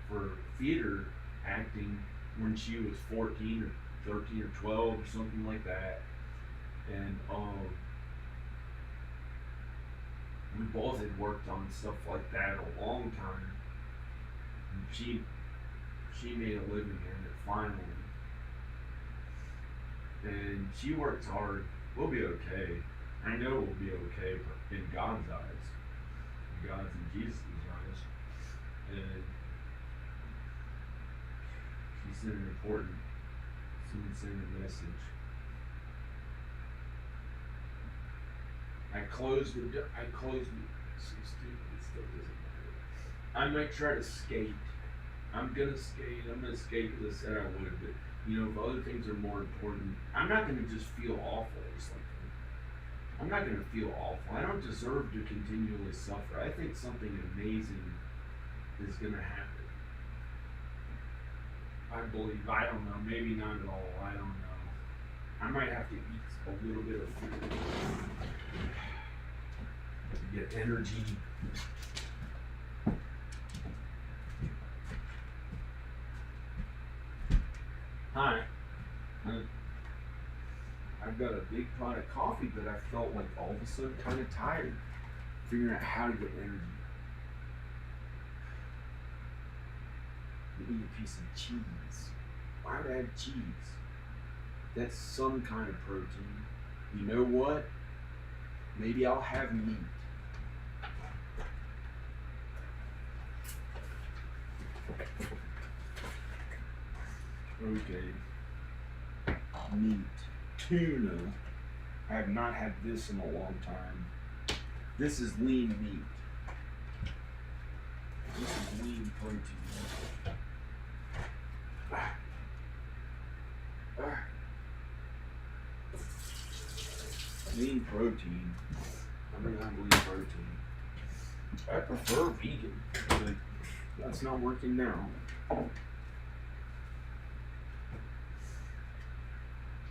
for theater acting when she was 14 or 13 or 12 or something like that. And we both had worked on stuff like that a long time. And she made a living in it finally. And she works hard. We'll be okay. I know we'll be okay, but in God's eyes, in God's and Jesus' eyes. And she sent an important, someone sent a message. I closed it. So stupid, it still doesn't matter. I might try to skate. I'm gonna skate as I said I would, but you know, if other things are more important, I'm not gonna just feel awful or something. I'm not gonna feel awful. I don't deserve to continually suffer. I think something amazing is gonna happen. I believe, I don't know, maybe not at all, I don't know. I might have to eat a little bit of food to get energy. Hi. I've got a big pot of coffee, but I felt like all of a sudden kind of tired figuring out how to get energy. Eat a piece of cheese. Why would I have cheese? That's some kind of protein. You know what? Maybe I'll have meat. Okay. Meat. Tuna. I have not had this in a long time. This is lean meat. This is lean protein. Lean protein. I'm gonna have lean protein. I prefer vegan, but that's not working now.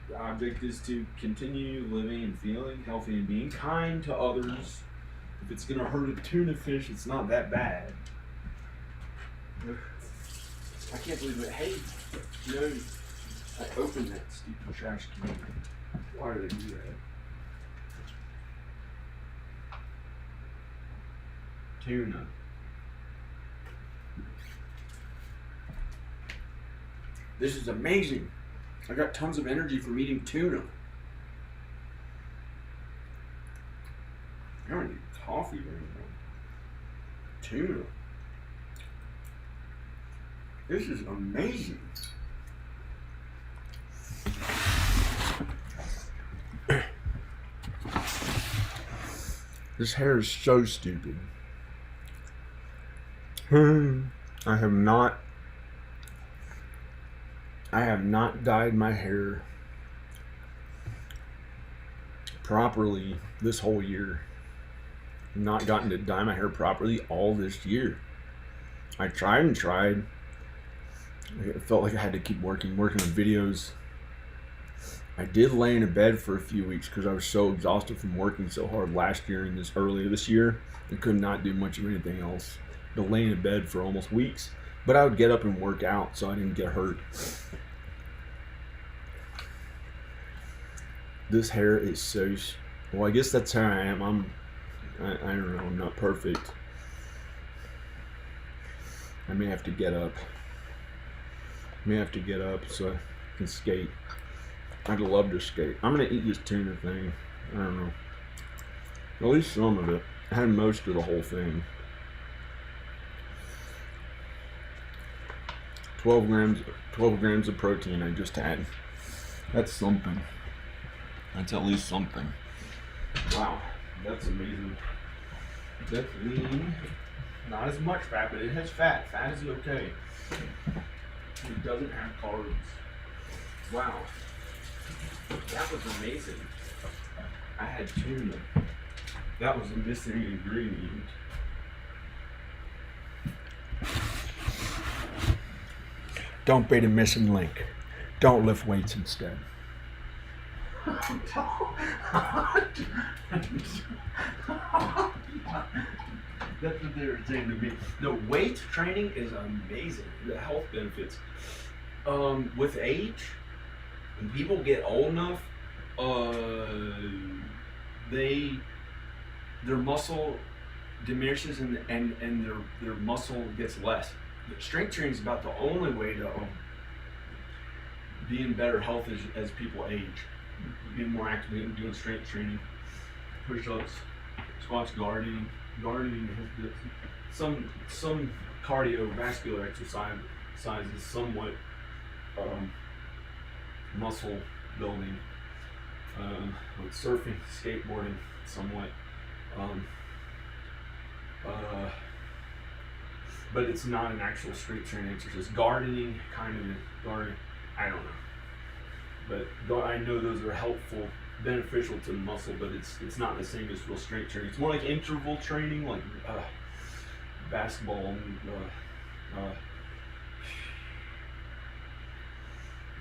The object is to continue living and feeling healthy and being kind to others. If it's gonna hurt a tuna fish, it's not that bad. I can't believe it. Hey, you know, I opened that stupid trash can. Why do they do that? Tuna. This is amazing. I got tons of energy from eating tuna. I don't need coffee anymore. Tuna. This is amazing. This hair is so stupid. I have not dyed my hair properly this whole year. Not gotten to dye my hair properly all this year. I tried and tried. It felt like I had to keep working on videos. I did lay in a bed for a few weeks because I was so exhausted from working so hard last year and earlier this year. I could not do much of anything else. To lay in a bed for almost weeks. But I would get up and work out so I didn't get hurt. This hair is so... Well, I guess that's how I am. I don't know, I'm not perfect. I may have to get up. So I can skate. I'd love to skate. I'm gonna eat this tuna thing. I don't know. At least some of it. I had most of the whole thing. 12 grams of protein I just had. That's something. That's at least something. Wow, that's amazing. That's lean. Not as much fat, but it has fat. Fat is okay. It doesn't have carbs. Wow. That was amazing. I had tuna. That was a missing ingredient. Don't be the missing link. Don't lift weights instead. That's what they were saying to me. No, weight training is amazing. The health benefits. With age, when people get old enough, their muscle diminishes and their muscle gets less. Strength training is about the only way to be in better health as people age. Being more active, doing strength training, push-ups, squats, gardening. Gardening has some cardiovascular exercises, somewhat muscle building. Like surfing, skateboarding, somewhat. But it's not an actual strength training exercise. Gardening, kind of gardening. I don't know. But I know those are helpful, beneficial to muscle, but it's not the same as real strength training. It's more like interval training, like basketball.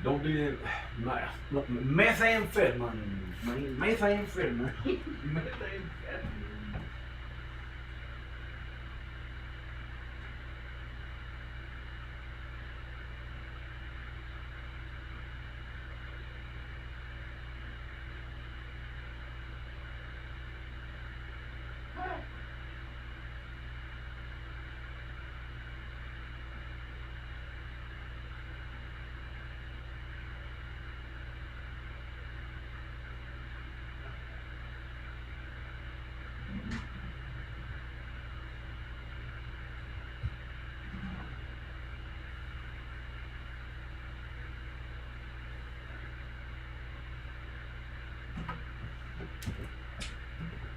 Don't do that. Methamphetamine. Methamphetamine.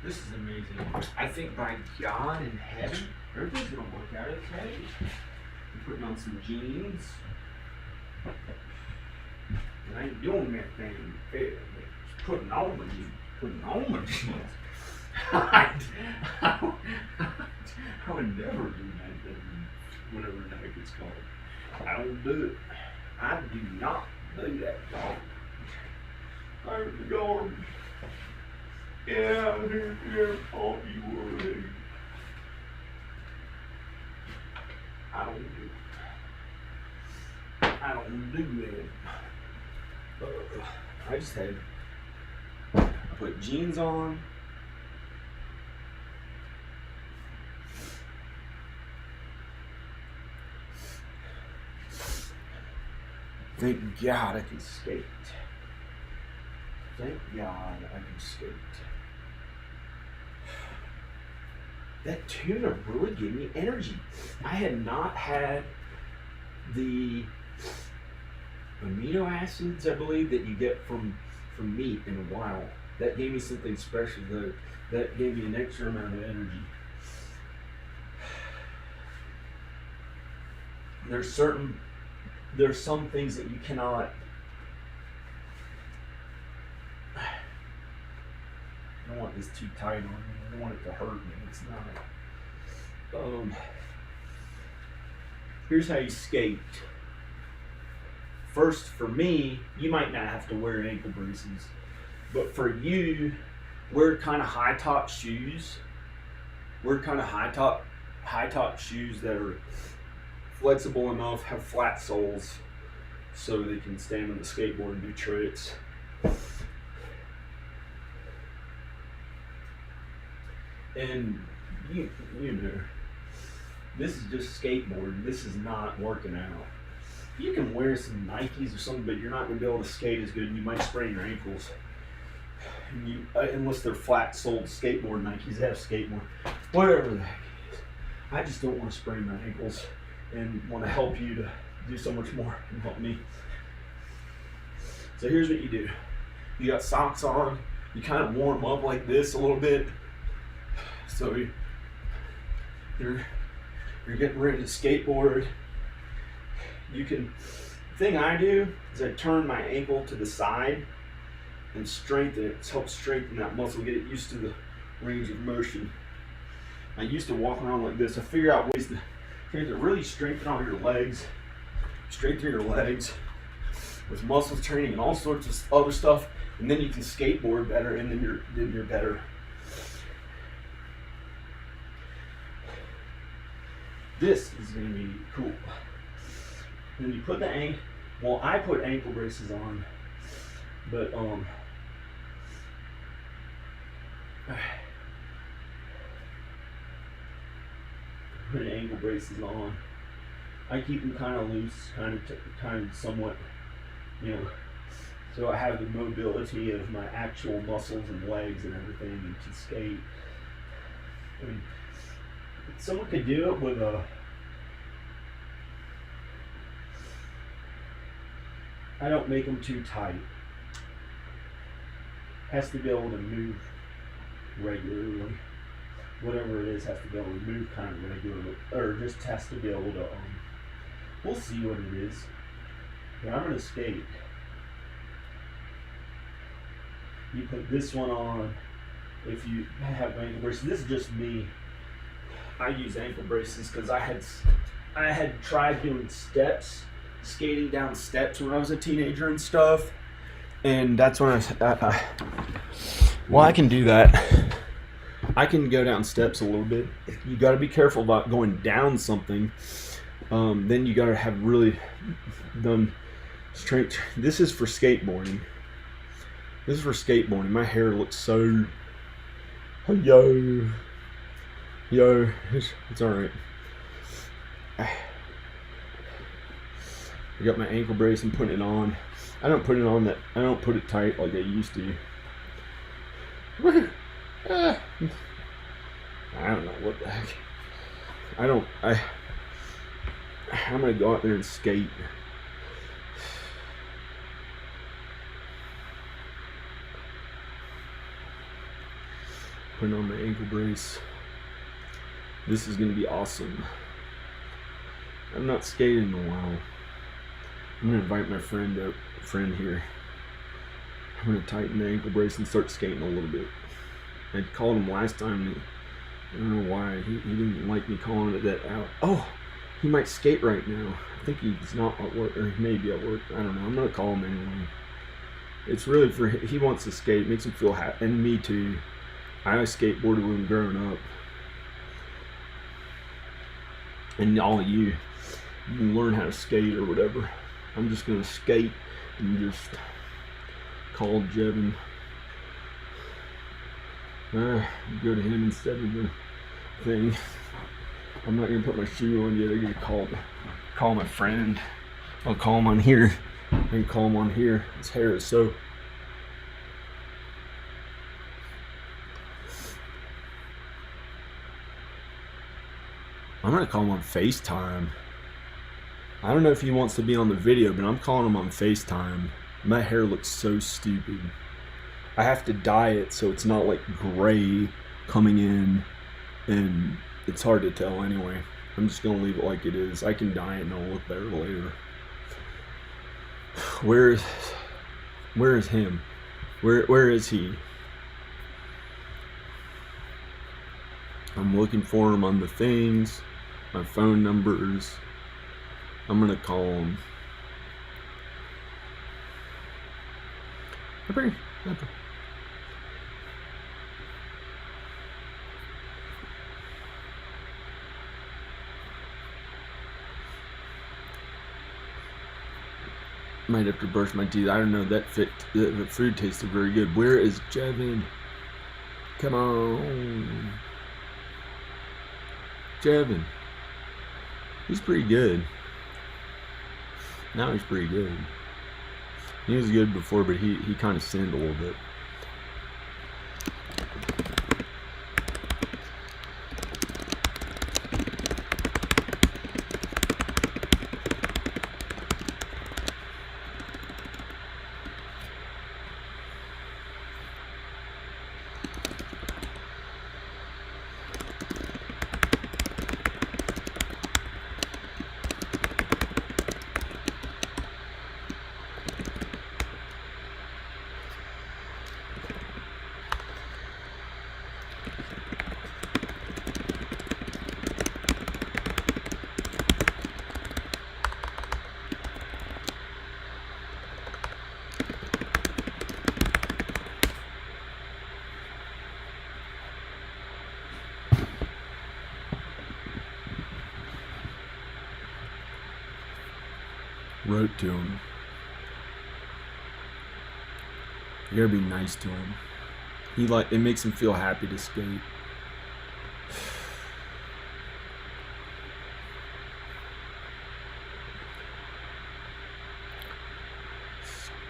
This is amazing. I think by God in heaven, everything's gonna work out okay. I'm putting on some jeans. And I ain't doing that thing. Just putting on my jeans. I would never do that, whatever the heck it's called. I don't do it. I do not do that, dog. I'm the guard. Yeah, here, thought you were. I don't do that. I just had, I put jeans on. Thank God I can skate. Thank God I can skate. That tuna really gave me energy. I had not had the amino acids, I believe, that you get from meat in a while. that gave me something special, that gave me an extra amount of energy. There's some things that you cannot. I don't want this too tight on me. I don't want it to hurt me. It's not. Here's how you skate. First, for me, you might not have to wear ankle braces, but for you, wear kind of high top shoes. Wear kind of high top shoes that are flexible enough, have flat soles, so they can stand on the skateboard and do tricks. And you know, this is just skateboarding. This is not working out. You can wear some Nikes or something, but you're not going to be able to skate as good, and you might sprain your ankles. And unless they're flat-soled skateboard Nikes, they have skateboard, whatever the heck it is. I just don't want to sprain my ankles and want to help you to do so much more and help me. So here's what you do. You got socks on. You kind of warm up like this a little bit. So you're getting ready to skateboard. The thing I do is I turn my ankle to the side and strengthen it. It helps strengthen that muscle, get it used to the range of motion. I used to walk around like this. I figure out ways to really strengthen all your legs, with muscle training and all sorts of other stuff, and then you can skateboard better, and then you're better. This is going to be cool. When you put the I put ankle braces on, but put ankle braces on. I keep them kind of loose, kind of somewhat, so I have the mobility of my actual muscles and legs and everything, and to skate. I mean, someone could do it with I don't make them too tight. Has to be able to move regularly. Whatever it is, has to be able to move kind of regularly, or just has to be able to, we'll see what it is. But I'm gonna skate. You put this one on if you have ankle braces. This is just me. I use ankle braces because I had tried doing skating down steps when I was a teenager and stuff, and that's when I can do that. I can go down steps a little bit. You got to be careful about going down something. Then you got to have really done strength. This is for skateboarding. My hair looks so. Yo, it's all right. I got my ankle brace and putting it on. I don't put it tight like I used to. I don't know what the heck. I'm gonna go out there and skate. Putting on my ankle brace. This is gonna be awesome. I'm not skating in a while. I'm gonna invite my friend here. I'm gonna tighten the ankle brace and start skating a little bit. I called him last time. I don't know why he didn't like me calling it that out. Oh, he might skate right now. I think he's not at work, or he may be at work. I don't know. I'm gonna call him anyway. It's really for he wants to skate. It makes him feel happy, and me too. I skateboarded when growing up, and all of you can learn how to skate or whatever. I'm just gonna skate and just call Jevin. Go to him instead of the thing. I'm not gonna put my shoe on yet. I'm gonna call my friend. I'll call him on here. I can call him on here. His hair is so. I'm gonna call him on FaceTime. I don't know if he wants to be on the video, but I'm calling him on FaceTime. My hair looks so stupid. I have to dye it so it's not like gray coming in, and it's hard to tell anyway. I'm just gonna leave it like it is. I can dye it and it'll look better later. Where is him? Where is he? I'm looking for him on the things, my phone numbers. I'm gonna call him. Might have to brush my teeth. I don't know. That food tasted very good. Where is Jevin? Come on, Jevin. He's pretty good. Now he's pretty good. He was good before, but he kind of sinned a little bit. Wrote to him. You gotta be nice to him. It makes him feel happy to skate.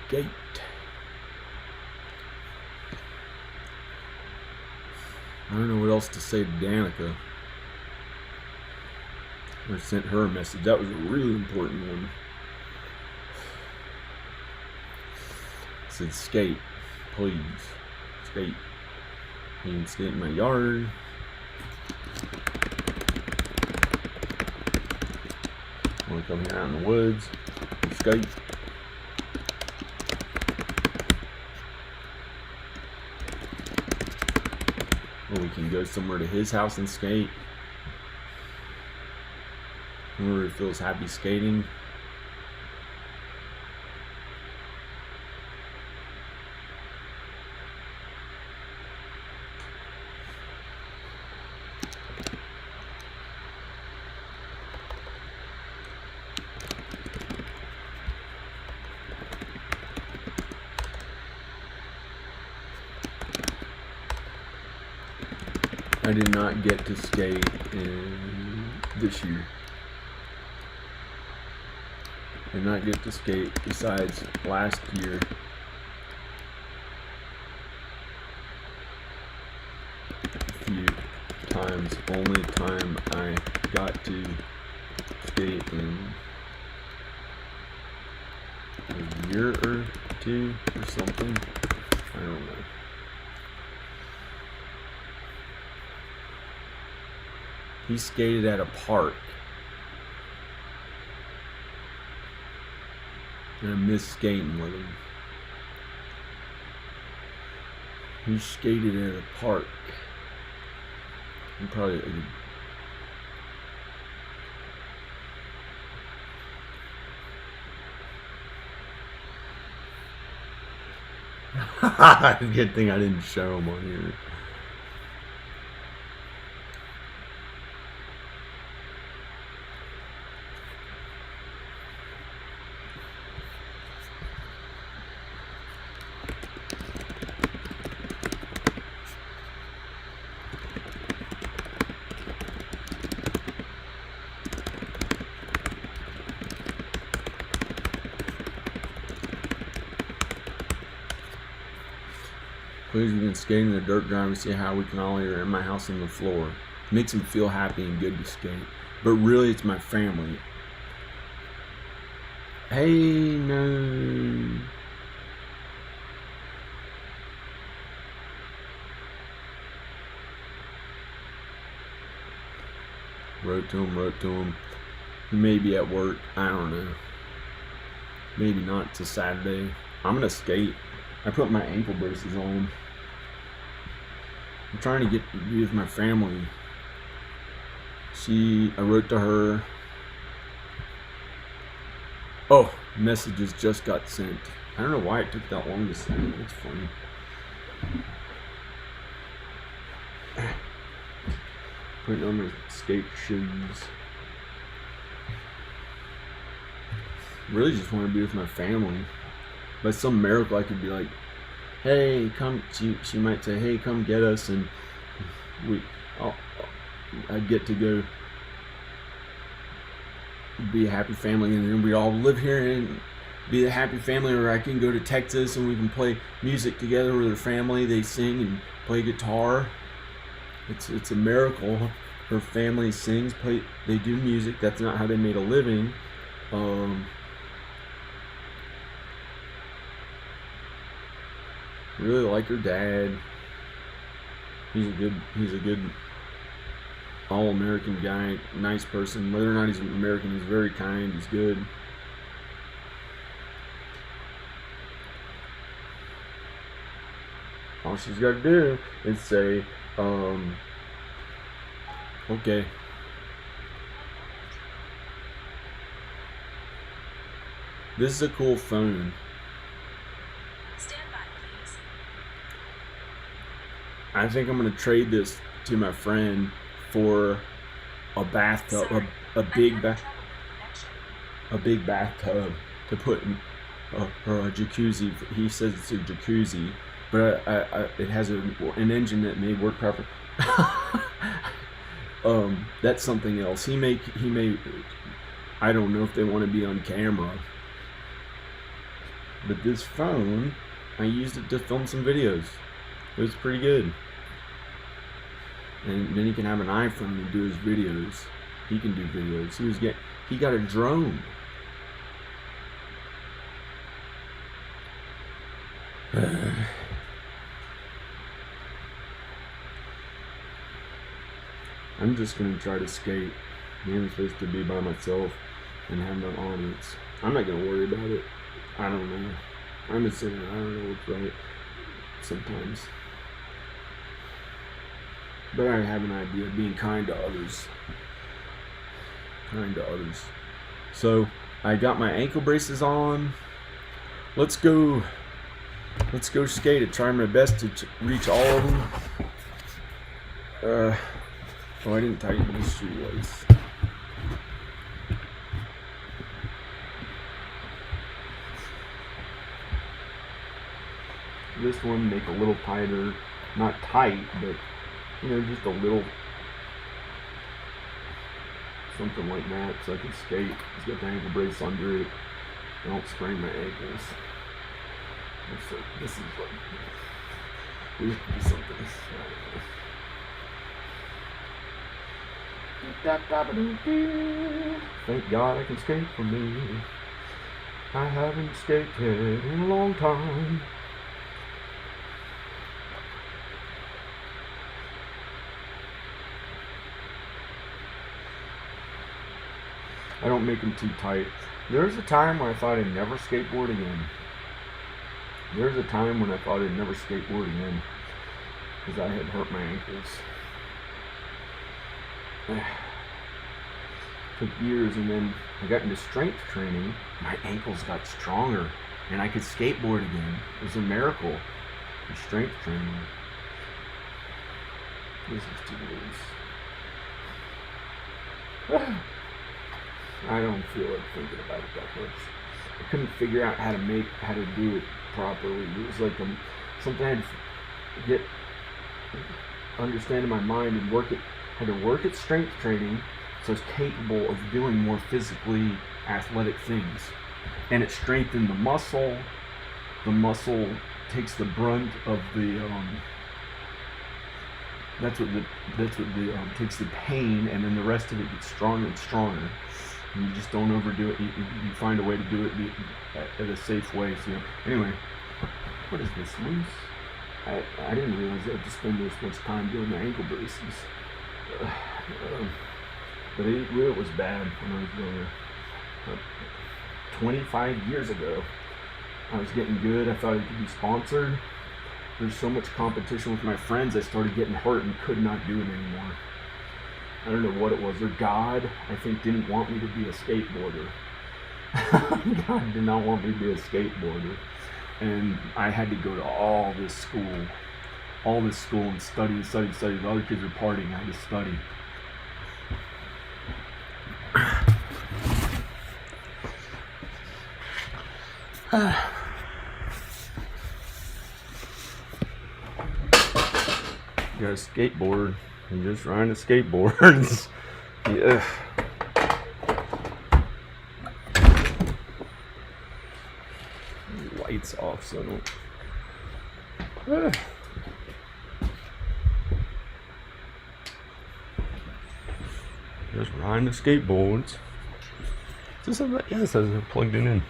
Skate. I don't know what else to say to Danica. I sent her a message. That was a really important one. Said skate, please. Skate. You can skate in my yard. Want to come here out in the woods and skate. Or we can go somewhere to his house and skate. Whenever he feels happy skating. I did not get to skate this year. I did not get to skate besides last year. A few times. Only time I got to skate in a year or two or something. I don't know. He skated at a park. And I miss skating with him. He skated at a park. I'm probably good thing I didn't show him on here. Please, we can skate in the dirt drive and see how we can all are in my house on the floor. Makes him feel happy and good to skate. But really, it's my family. Hey, no. Wrote to him. He may be at work. I don't know. Maybe not. It's a Saturday. I'm gonna skate. I put my ankle braces on. I'm trying to be with my family. I wrote to her. Oh, messages just got sent. I don't know why it took that long to send. It's funny. Putting on my skate shoes. Really just want to be with my family. By some miracle I could be like, hey, come. She might say, hey, come get us, and I'd get to go be a happy family, and then we all live here and be a happy family, or I can go to Texas and we can play music together with her family. They sing and play guitar. It's a miracle. Her family sings, they do music. That's not how they made a living. Really like her dad. He's a good all-American guy, nice person. Whether or not he's American, he's very kind, he's good. All she's got to do is say, okay. This is a cool phone. Stand by, please. I think I'm gonna trade this to my friend for a bathtub, Sorry, a big I'm having trouble with the connection. a big bathtub to put in, or a jacuzzi. He says it's a jacuzzi, but it has an engine that may work properly. That's something else. He may. I don't know if they want to be on camera, but this phone, I used it to film some videos. It was pretty good. And then he can have an iPhone and do his videos. He can do videos. He got a drone. I'm just gonna try to skate. I'm supposed to be by myself and have no audience. I'm not gonna worry about it. I don't know. I'm a sinner. I don't know what's right sometimes. But I have an idea of being kind to others. So I got my ankle braces on. Let's go skate. I try my best to reach all of them. I didn't tighten my shoelace. This one make a little tighter, not tight, but just a little something like that, so I can skate. Just got the ankle brace under it. I don't sprain my ankles. So this is like, this could be something. Thank God I can skate for me. I haven't skated in a long time. I don't make them too tight. There's a time when I thought I'd never skateboard again. There's a time when I thought I'd never skateboard again because I had hurt my ankles. Took years, and then I got into strength training. My ankles got stronger, and I could skateboard again. It was a miracle. The strength training. This is too loose. I don't feel like thinking about it that much. I couldn't figure out how to do it properly. It was like something I had to understand in my mind and work it. Had to work at strength training, so I was capable of doing more physically athletic things, and it strengthened the muscle. The muscle takes the brunt of the takes the pain, and then the rest of it gets stronger and stronger. And you just don't overdo it. You find a way to do it at a safe way. So anyway, what is this, loose? I didn't realize I had to spend this much time doing my ankle braces. But it was bad when I was younger. 25 years ago, I was getting good. I thought I could be sponsored. There's so much competition with my friends, I started getting hurt and could not do it anymore. I don't know what it was. Or God, I think, didn't want me to be a skateboarder. God did not want me to be a skateboarder. And I had to go to all this school and study. The other kids were partying, I had to study. You got a skateboard and just riding a skateboard. Yeah. Lights off so I don't. Just riding the skateboards. Does this have that? Yeah, it says it's plugged in.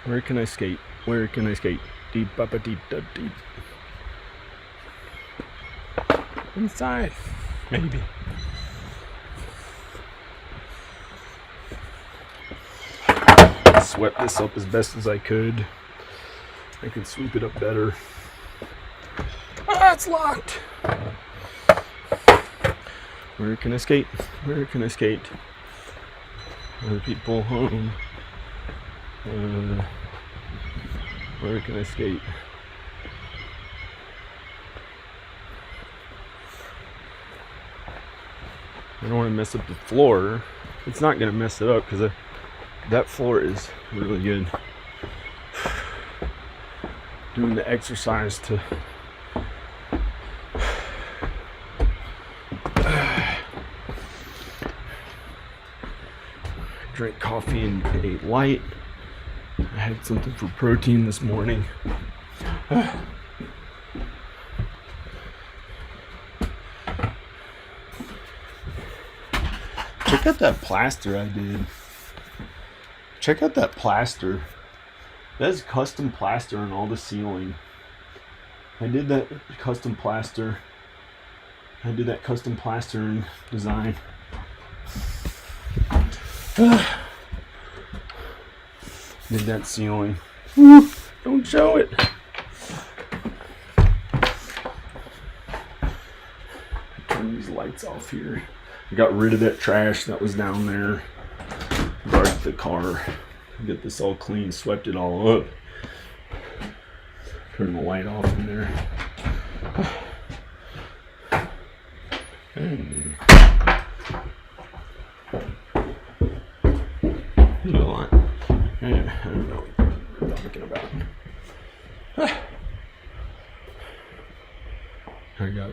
Where can I skate? Where can I skate? Deep up a deep deep. Inside, maybe. Swept this up as best as I could. I could sweep it up better. Ah, it's locked. Where can I skate? Where can I skate? Other people home. Where can I skate? I don't want to mess up the floor. It's not going to mess it up because that floor is really good. Doing the exercise to drink coffee and ate light. I had something for protein this morning. Check out that plaster I did. Check out that plaster. That's custom plaster on all the ceiling. I did that custom plaster. I did that custom plastering design. Did that ceiling. Woo, don't show it. Turn these lights off here. I got rid of that trash that was down there. Guarded the car. Get this all clean, swept it all up. Turn the light off in there. And you know what? I don't know what I'm talking about. I got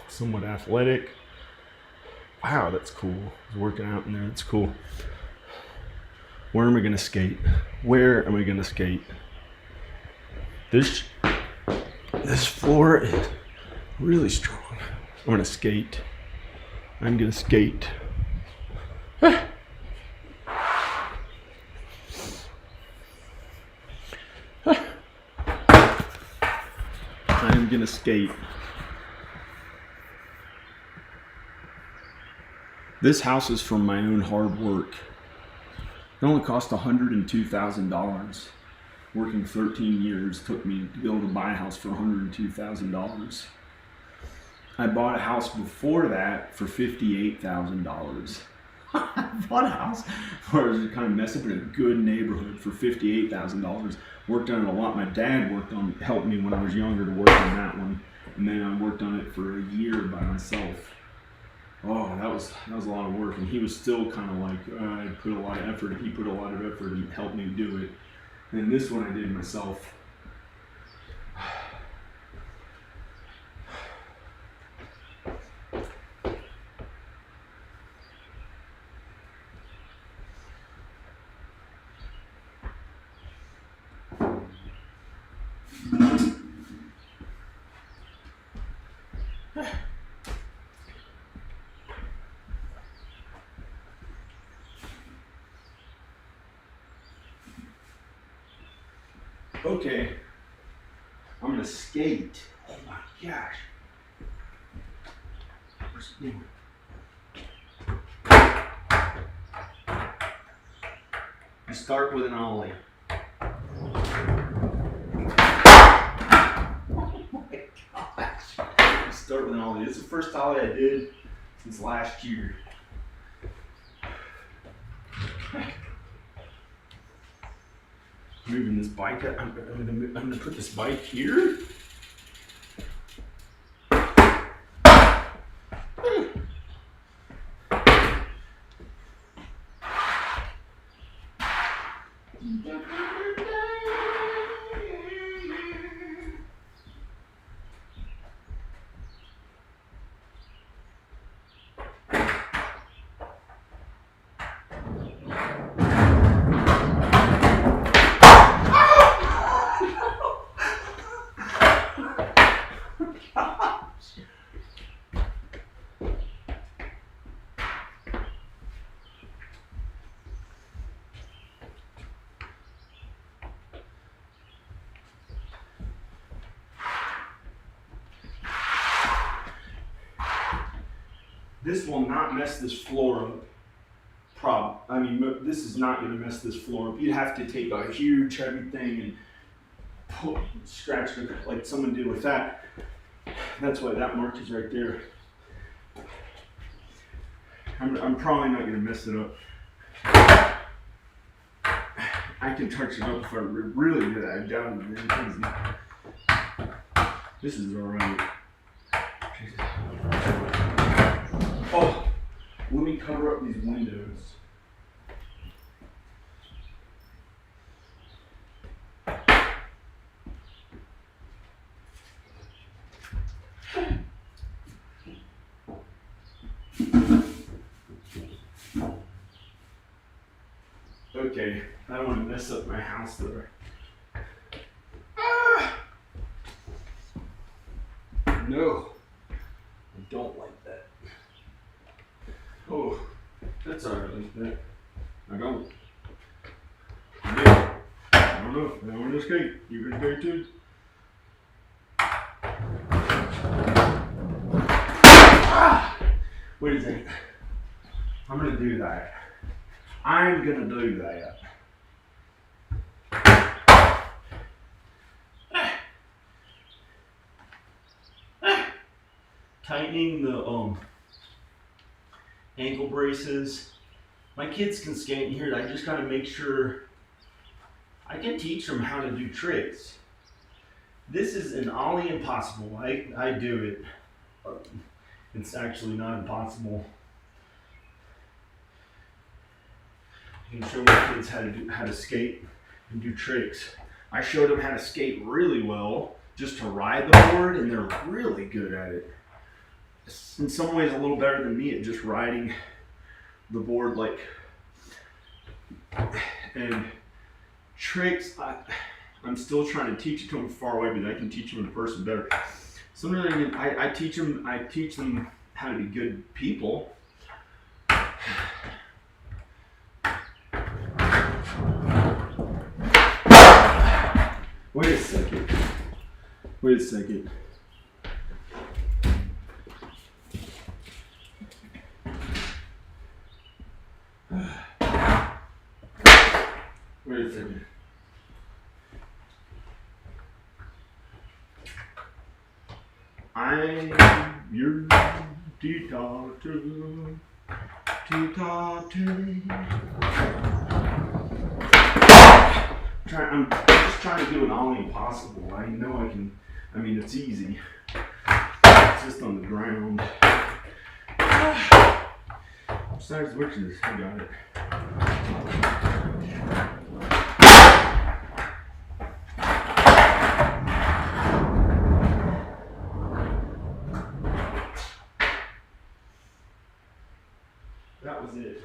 somewhat athletic. Wow, that's cool. I was working out in there. That's cool. Where am I gonna skate? Where am I gonna skate? This floor is really strong. I'm gonna skate. I'm gonna skate. I'm gonna skate. This house is from my own hard work. It only cost $102,000. Working 13 years took me to be able to buy a house for $102,000. I bought a house before that for $58,000. I bought a house where it was kind of messed up in a good neighborhood for $58,000. Worked on it a lot. My dad helped me when I was younger to work on that one, and then I worked on it for a year by myself. Oh, that was a lot of work, and he was still kind of like, I put a lot of effort. He put a lot of effort and helped me do it. And this one I did myself. Okay, I'm gonna skate. Oh my gosh. What's it doing? You start with an ollie. Start with an ollie. It's the first ollie I did since last year. Moving this bike up. I'm gonna put this bike here. This will not mess this floor up. This is not going to mess this floor up. You'd have to take a huge heavy thing and scratch it like someone did with that. That's why that mark is right there. I'm probably not going to mess it up. I can touch it up if I really good. I doubt it. This is alright. Oh, let me cover up these windows. Okay, I don't want to mess up my house there. Ah! No, I don't like that. Oh, that's alright like that. I don't. Yeah. I don't know. I want to skate. You gonna skate too? Ah! Wait a second. I'm gonna do that. I'm gonna do that. Tightening the ankle braces. My kids can skate in here. I just gotta make sure I can teach them how to do tricks. This is an ollie impossible. I do it. It's actually not impossible. I can show my kids how to skate and do tricks. I showed them how to skate really well just to ride the board, and they're really good at it. In some ways a little better than me at just riding the board, like, and tricks I'm still trying to teach it to them far away, but I can teach them in person better. Sometimes I teach them how to be good people. Wait a second. Wait a second. Wait a second. I'm your doctor to talk to. I'm just trying to do an ollie impossible. I know I can. I mean, it's easy. It's just on the ground. Besides which is, I got it. That was it.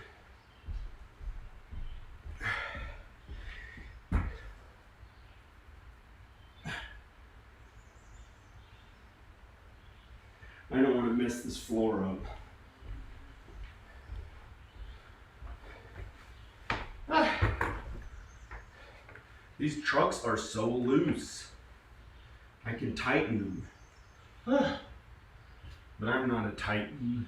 I don't want to mess this floor up. These trucks are so loose. I can tighten them. But I'm not a tighten.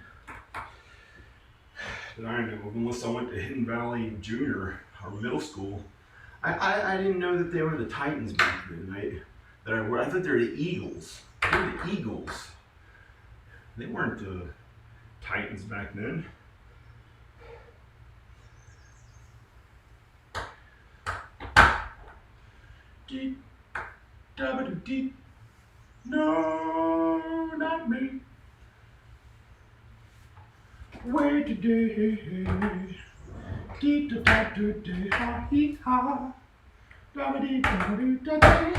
That I know of, unless I went to Hidden Valley Junior or middle school. I didn't know that they were the Titans back then. I thought they were the Eagles. They were the Eagles. They weren't the Titans back then. Deep, dabba deep. No, not me. Wait today. Deep da da today. Ha hee ha. Dabba dee dabba dee da dee.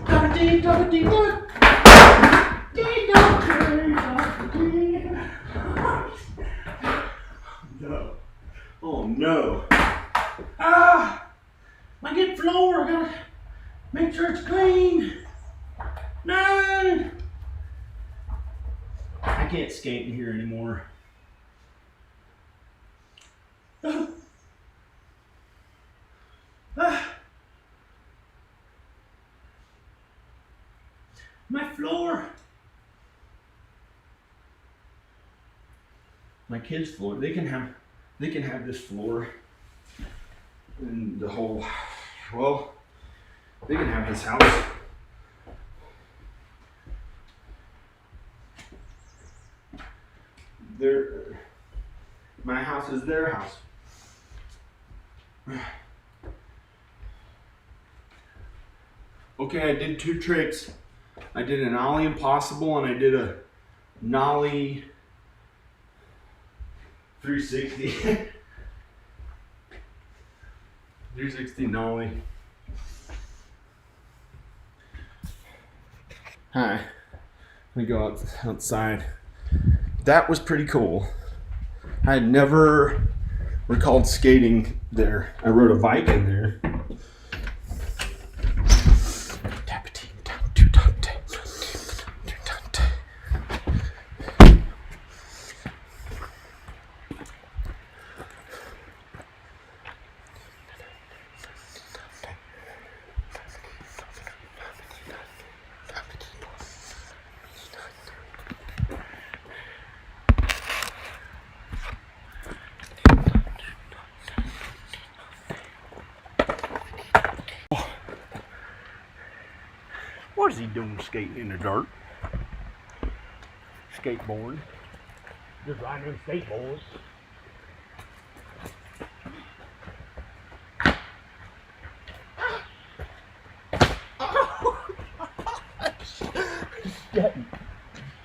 Dabba dee dabba dee da. Dee dabba dee dabba dee. No. Oh no. Ah! My good floor. I gotta make sure it's clean. No! I can't skate in here anymore. My floor. My kids' floor. They can have this floor. And the whole, well, they can have this house. My house is their house. Okay, I did 2 tricks. I did an ollie impossible and I did a nollie 360. 360 nollie. Hi. Let me go outside. That was pretty cool. I had never recalled skating there. I rode a bike in there. What is he doing skating in the dirt? Skateboard. Just riding them skateboards.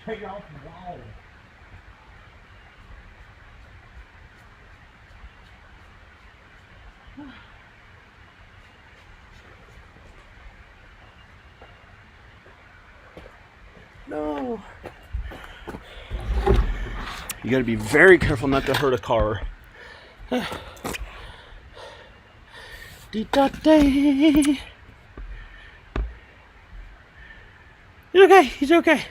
Take off the wall. No. You gotta be very careful not to hurt a car. He's okay, he's okay.